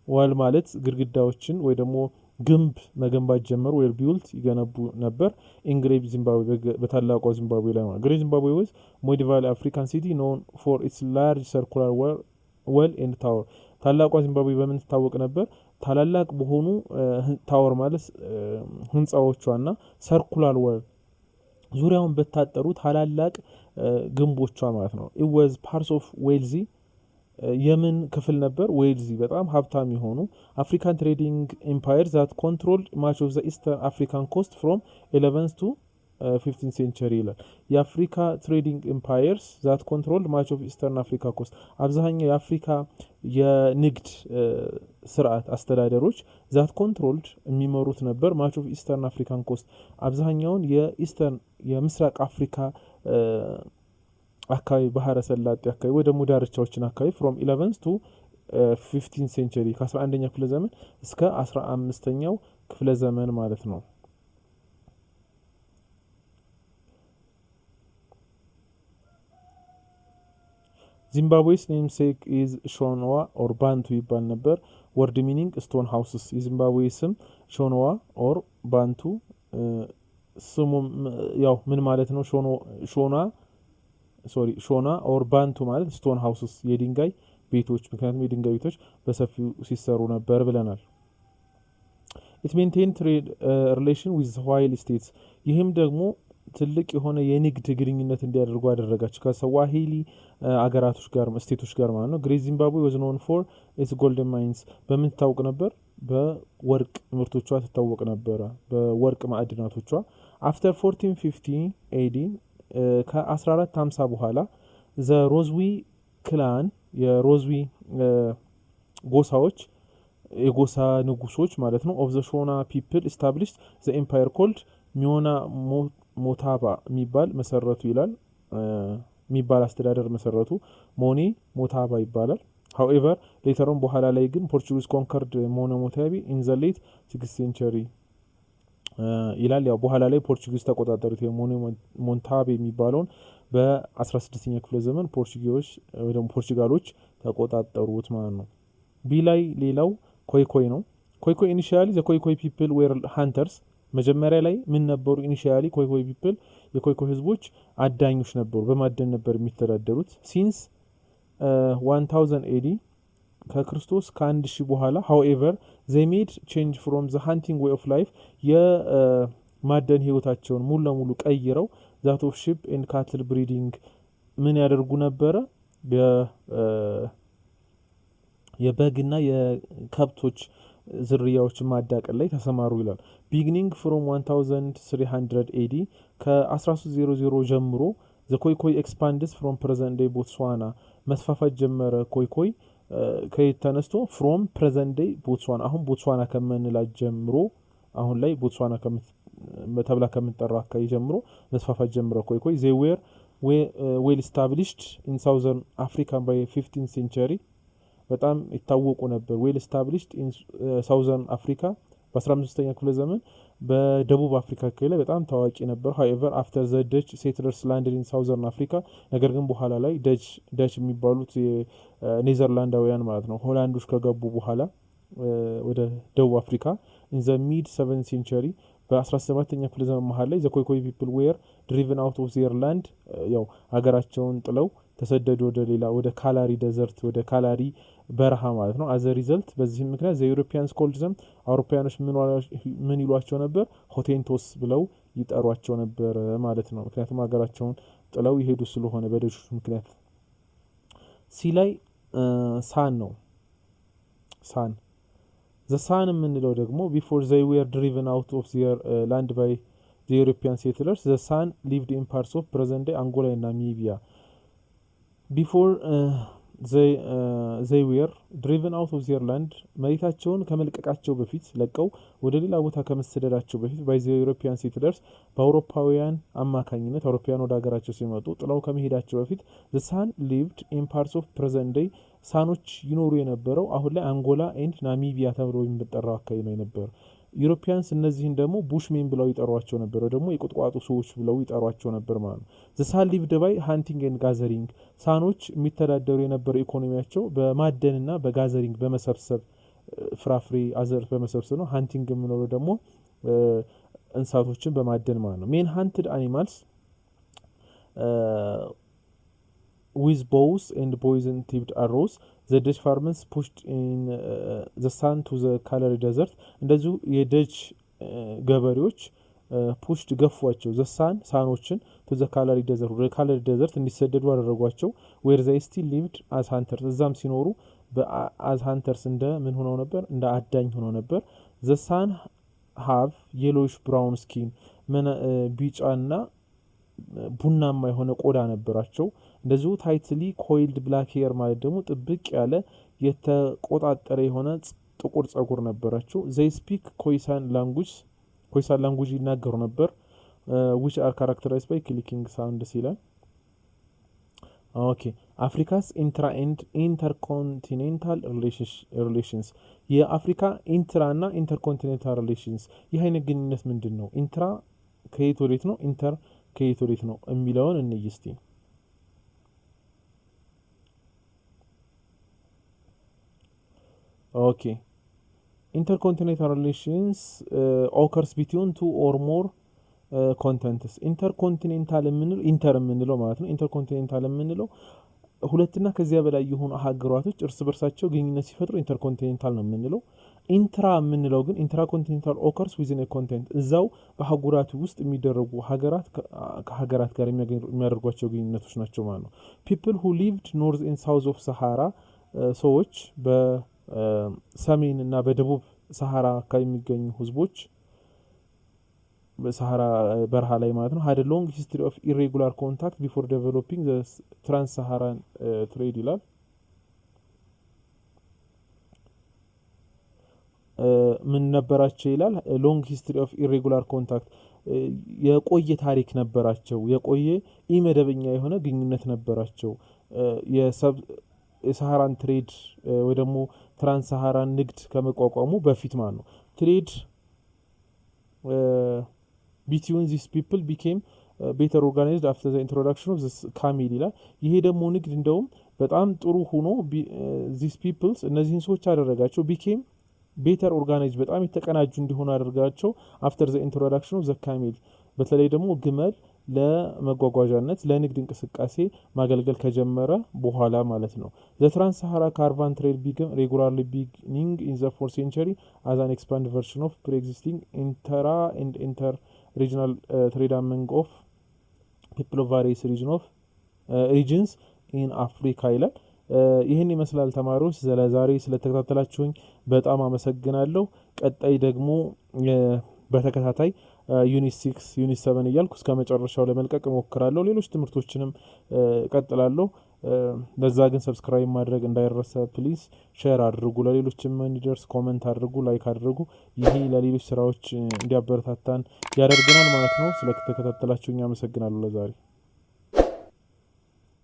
ዋል ማለት ግድግዳዎችን ወይ ደግሞ ግንብ መገንባት ጀመሩ ወይ built ይገነቡ ነበር in great zimbabwe በታላቋ ዚምባብዌ ላይ ማለት great zimbabwe was medieval african city known for its large circular well and tower ታላቋ ዚምባብዌ በምን ትታወቅ ነበር? ታላላቅ በሆኑ ታወር ማለት ህንጻዎቿና ሰርኩላር ወል ዙሪያውን በታጠሩ ታላላቅ ግንቦቿ ማለት ነው። it was parts of wealthy የምን ክፍል ነበር? ዌልዚ በጣም ሀብታም የሆኑ አፍሪካን ትሬዲንግ ኤምፓየር that controlled much of the eastern african coast from 11th to 15th century ይላል። የአፍሪካ ትሬዲንግ ኤምፓየርስ that controlled much of eastern africa coast አብዛኛው የአፍሪካ የንግድ ስርዓት አስተዳደሮች that controlled የሚመሩት ነበር much of eastern african coast አብዛኛውን የምስራቅ አፍሪካ አካባቢ ባህረ ሰላጤ አካባቢ ወደ ሙዳርቻዎችን አካባቢ from 11th to 15th century ከ11ኛ ክፍለ ዘመን እስከ 15ኛው ክፍለ ዘመን ማለት ነው። ዚምባብዌስ namesake is ሾኖዋ or ባንቱ ይባል ነበር። word meaning stone houses የዚምባብዌ ስም ሾኖዋ or ባንቱ ስሙ ያው ምን ማለት ነው? ሾና or ባንቱ ማለት stone houses የድንጋይ ቤቶች ምክንያቱም የድንጋይ ቤቶች በሰፊው ሲሰሩ ነበር ብለናል። it maintained trade relation with Swahili states ይህም ደግሞ ትልቅ የሆነ የንግድ ግንኙነት እንዲያደርጉ አደረጋቸው ከስዋሂሊ አገራቶች ጋር ስቴቶች ጋር ማለት ነው። ግሬት ዚምባብዌ was known for its golden mines በምን ታወቅ ነበር? በወርቅ ምርቶቿ ትታወቅ ነበር በወርቅ ማዕድናቶቿ። after 1450 AD ከ1450 በኋላ the ሮዝዊ ክላን የሮዝዊ ጎሳዎች የጎሳ ንጉሶች ማለት ነው of the Shona people established the empire called ሚዮና ሞታባ የሚባል መሰረቱ ይላል። የሚባል አስተዳደር መሰረቱ ሞኒ ሞታባ ይባላል። however later on በኋላ ላይ ግን ፖርቹጊዝ conquered ሞኖ ሞታቢ in the late 6th century ይላል። ያው በኋላ ላይ ፖርቹጊዝ ተቆጣጠሩት የሞኒ ሞንታቤ የሚባለውን በ16ኛ ክፍለ ዘመን ፖርቹጋሎች ተቆጣጠሩት ማለት ነው። ቢ ላይ ሌላው ኮይኮይ ነው። ኮይኮይ initially the ኮይኮይ people were hunters መጀመሪያ ላይ ምን ነበሩ? ኢኒሺያሊ ኮይኮይ ፒፕል የኮይኮይ ህዝቦች አዳኞች ነበሩ በማደን ነበር የሚተዳደሩት። ሲንስ 1000 AD ከክርስቶስ ከ1000 በኋላ however they made change from the hunting way of life የማደን ህይወታቸውን ሙሉ ለሙሉ ቀይረው that of sheep and cattle breeding ምን ያደርጉ ነበረ? የበግና የከብቶች ዝርያዎች ማዳቀል ላይ ተሰማሩ ይላል። beginning from 1300 AD ከ1300 ጀምሮ the ኮይኮይ expanded from present day ቦትስዋና መስፋፋት ጀመረ። ኮይኮይ ከየተነስቶ from present day ቦትስዋና አሁን ቦትስዋና ከመንላት ጀምሮ አሁን ላይ ቦትስዋና ተብላ ከምትጠራው አካባቢ ጀምሮ መስፋፋት ጀመረ ኮይኮይ they were well established in southern Africa by 15th century በጣም ይታወቁ ነበር well established in southern Africa በ15ኛ ክፍለ ዘመን በደቡብ አፍሪካ ላይ በጣም ታዋቂ ነበር። however after the Dutch settlers landed in southern Africa ነገር ግን በኋላ ላይ ዳች የሚባሉት ኔዘርላንዳውያን ማለት ነው ሆላንዶች ከገቡ በኋላ ወደ ደቡብ አፍሪካ in the mid 7th century በ17ኛ ክፍለ ዘመን መሃል ላይ the Khoikhoi people were ድሪቨን አውት ኦፍ ዜር ላንድ ያው ሀገራቸውን ጥለው ተሰደዱ ወደ ሌላ ወደ ካላሪ ደዘርት ወደ ካላሪ በረሃ ማለት ነው። አዘ ሪዘልት በዚህም ምክንያት ዘ ዩሮፒያንስ ኮልድ ዘም አውሮፓያኖች ምን ይሏቸው ነበር? ሆቴንቶስ ብለው ይጠሯቸው ነበር ማለት ነው። ምክንያቱም ሀገራቸውን ጥለው ይሄዱ ስለሆነ በደሾች ምክንያት። ሲ ላይ ሳን ነው። ሳን ዘ ሳን የምንለው ደግሞ ቢፎር ዘይ ዌር ድሪቨን አውት ኦፍ ዜር ላንድ ባይ ዘ ዩሮፒያን ሴትለርስ ዘ ሳን ሊቭድ ኢን ፓርትስ ኦፍ ፕሬዘንት ዴይ አንጎላ እና ናሚቢያ ቢፎር ዘይ ዌር ድሪቨን አውት ኦፍ ዜር ላንድ መሬታቸውን ከመልቀቃቸው በፊት ለቀው ወደ ሌላ ቦታ ከመሰደዳቸው በፊት ባይ ዘ ዩሮፒያን ሴትለርስ በአውሮፓውያን አማካኝነት አውሮፓውያን ወደ ሀገራቸው ሲመጡ ጥለው ከመሄዳቸው በፊት ዘ ሳን ሊቭድ ኢን ፓርትስ ኦፍ ፕሬዘንት ዴይ ሳኖች ይኖሩ የነበረው አሁን ላይ አንጎላ ኤንድ ናሚቢያ ተብሎ የሚጠራው አካባቢ ነው የነበረው። ዩሮፒያንስ እነዚህን ደግሞ ቡሽሜን ብለው ይጠሯቸው ነበር፣ ደግሞ የቁጥቋጦ ሰዎች ብለው ይጠሯቸው ነበር ማለት ነው። ዘ ሳን ሊቭድ ባይ ሃንቲንግ ኤንድ ጋዘሪንግ ሳኖች የሚተዳደሩ የነበረው ኢኮኖሚያቸው በማደንና በጋዘሪንግ በመሰብሰብ ፍራፍሬ አዘርት በመሰብሰብ ነው። ሃንቲንግ የምንለው ደግሞ እንስሳቶችን በማደን ማለት ነው። ሜን ሃንትድ አኒማልስ with bows and poison tipped arrows the Dutch farmers pushed in the sun to the Kalahari desert እንደዚሁ የደች ገበሬዎች ፑሽድ ገፏቸው ዘሳን ሳኖችን to the Kalahari desert ወደ ካላሪ ደዘርት እንዲሰደዱ አደረጓቸው where they still lived as hunters እዛም ሲኖሩ as hunters እንደ ምን ሆነው ነበር? እንደ አዳኝ ሆነው ነበር። the sun have yellowish brown skin ቢጫና ቡናማ የሆነ ቆዳ ነበራቸው። እንደዚሁ ታይትሊ ኮይልድ ብላክ ሄር ማለት ደግሞ ጥብቅ ያለ የተቆጣጠረ የሆነ ጥቁር ጸጉር ነበራቸው። ዘይ ስፒክ ኮይሳን ላንጉጅ ይናገሩ ነበር which are characterized by clicking sound ይላል። ኦኬ አፍሪካስ ኢንትራ ኤንድ ኢንተርኮንቲኔንታል ሪሌሽንስ የአፍሪካ ኢንትራ እና ኢንተርኮንቲኔንታል ሪሌሽንስ ይህ አይነት ግንኙነት ምንድን ነው? ኢንትራ ከየት ወዴት ነው? ኢንተር ከየት ወዴት ነው የሚለውን እንይ እስቲ። ኦኬ ኢንተርኮንቲኔንታል ሪሌሽንስ ኦከርስ ቢትዊን ቱ ኦር ሞር ኮንቲኔንትስ ኢንተርኮንቲኔንታል የምንለው ኢንተር የምንለው ማለት ነው። ኢንተርኮንቲኔንታል የምንለው ሁለትና ከዚያ በላይ የሆኑ ሀገራቶች እርስ በርሳቸው ግንኙነት ሲፈጥሩ ኢንተርኮንቲኔንታል ነው የምንለው። ኢንትራ የምንለው ግን ኢንትራኮንቲኔንታል ኦከርስ ዊዝን ኮንቲኔንት እዛው በአህጉራት ውስጥ የሚደረጉ ሀገራት ከሀገራት ጋር የሚያደርጓቸው ግንኙነቶች ናቸው ማለት ነው። ፒፕል ሁ ሊቭድ ኖርዝ ኤንድ ሳውዝ ኦፍ ሰሃራ ሰዎች በሰሜን እና በደቡብ ሰሃራ አካባቢ የሚገኙ ህዝቦች በሰሃራ በረሃ ላይ ማለት ነው had a long history of irregular contact before developing the trans-Saharan trade ይላል። ምን ነበራቸው ይላል? ሎንግ ሂስትሪ ኦፍ ኢሬጉላር ኮንታክት የቆየ ታሪክ ነበራቸው፣ የቆየ ኢመደበኛ የሆነ ግንኙነት ነበራቸው። የሰሃራን ትሬድ ወይ ደግሞ ትራንስ ሰሃራን ንግድ ከመቋቋሙ በፊት ማለት ነው። ትሬድ between these people became better organized after the introduction of this camel ይላል። ይሄ ደግሞ ንግድ እንደውም በጣም ጥሩ ሆኖ these peoples እነዚህን ሰዎች አደረጋቸው became better organized በጣም የተቀናጁ እንዲሆኑ አደረጋቸው after the introduction of the camel በተለይ ደግሞ ግመል ለመጓጓዣነት ለንግድ እንቅስቃሴ ማገልገል ከጀመረ በኋላ ማለት ነው። the trans-Sahara caravan trade began regularly beginning in the 4th century as an expanded version of pre-existing intra and inter-regional trade among of people of various regions in Africa ይላል። ይህን ይመስላል ተማሪዎች። ስለዛሬ ስለተከታተላችሁኝ በጣም አመሰግናለሁ። ቀጣይ ደግሞ በተከታታይ ዩኒት 6 ዩኒት 7 እያልኩ እስከ መጨረሻው ለመልቀቅ እሞክራለሁ። ሌሎች ትምህርቶችንም ቀጥላለሁ። ለዛ ግን ሰብስክራይብ ማድረግ እንዳይረሳ ፕሊዝ። ሼር አድርጉ፣ ለሌሎችም እንዲደርስ ኮሜንት አድርጉ፣ ላይክ አድርጉ። ይሄ ለሌሎች ስራዎች እንዲያበረታታን ያደርገናል ማለት ነው። ስለተከታተላችሁኝ አመሰግናለሁ ለዛሬ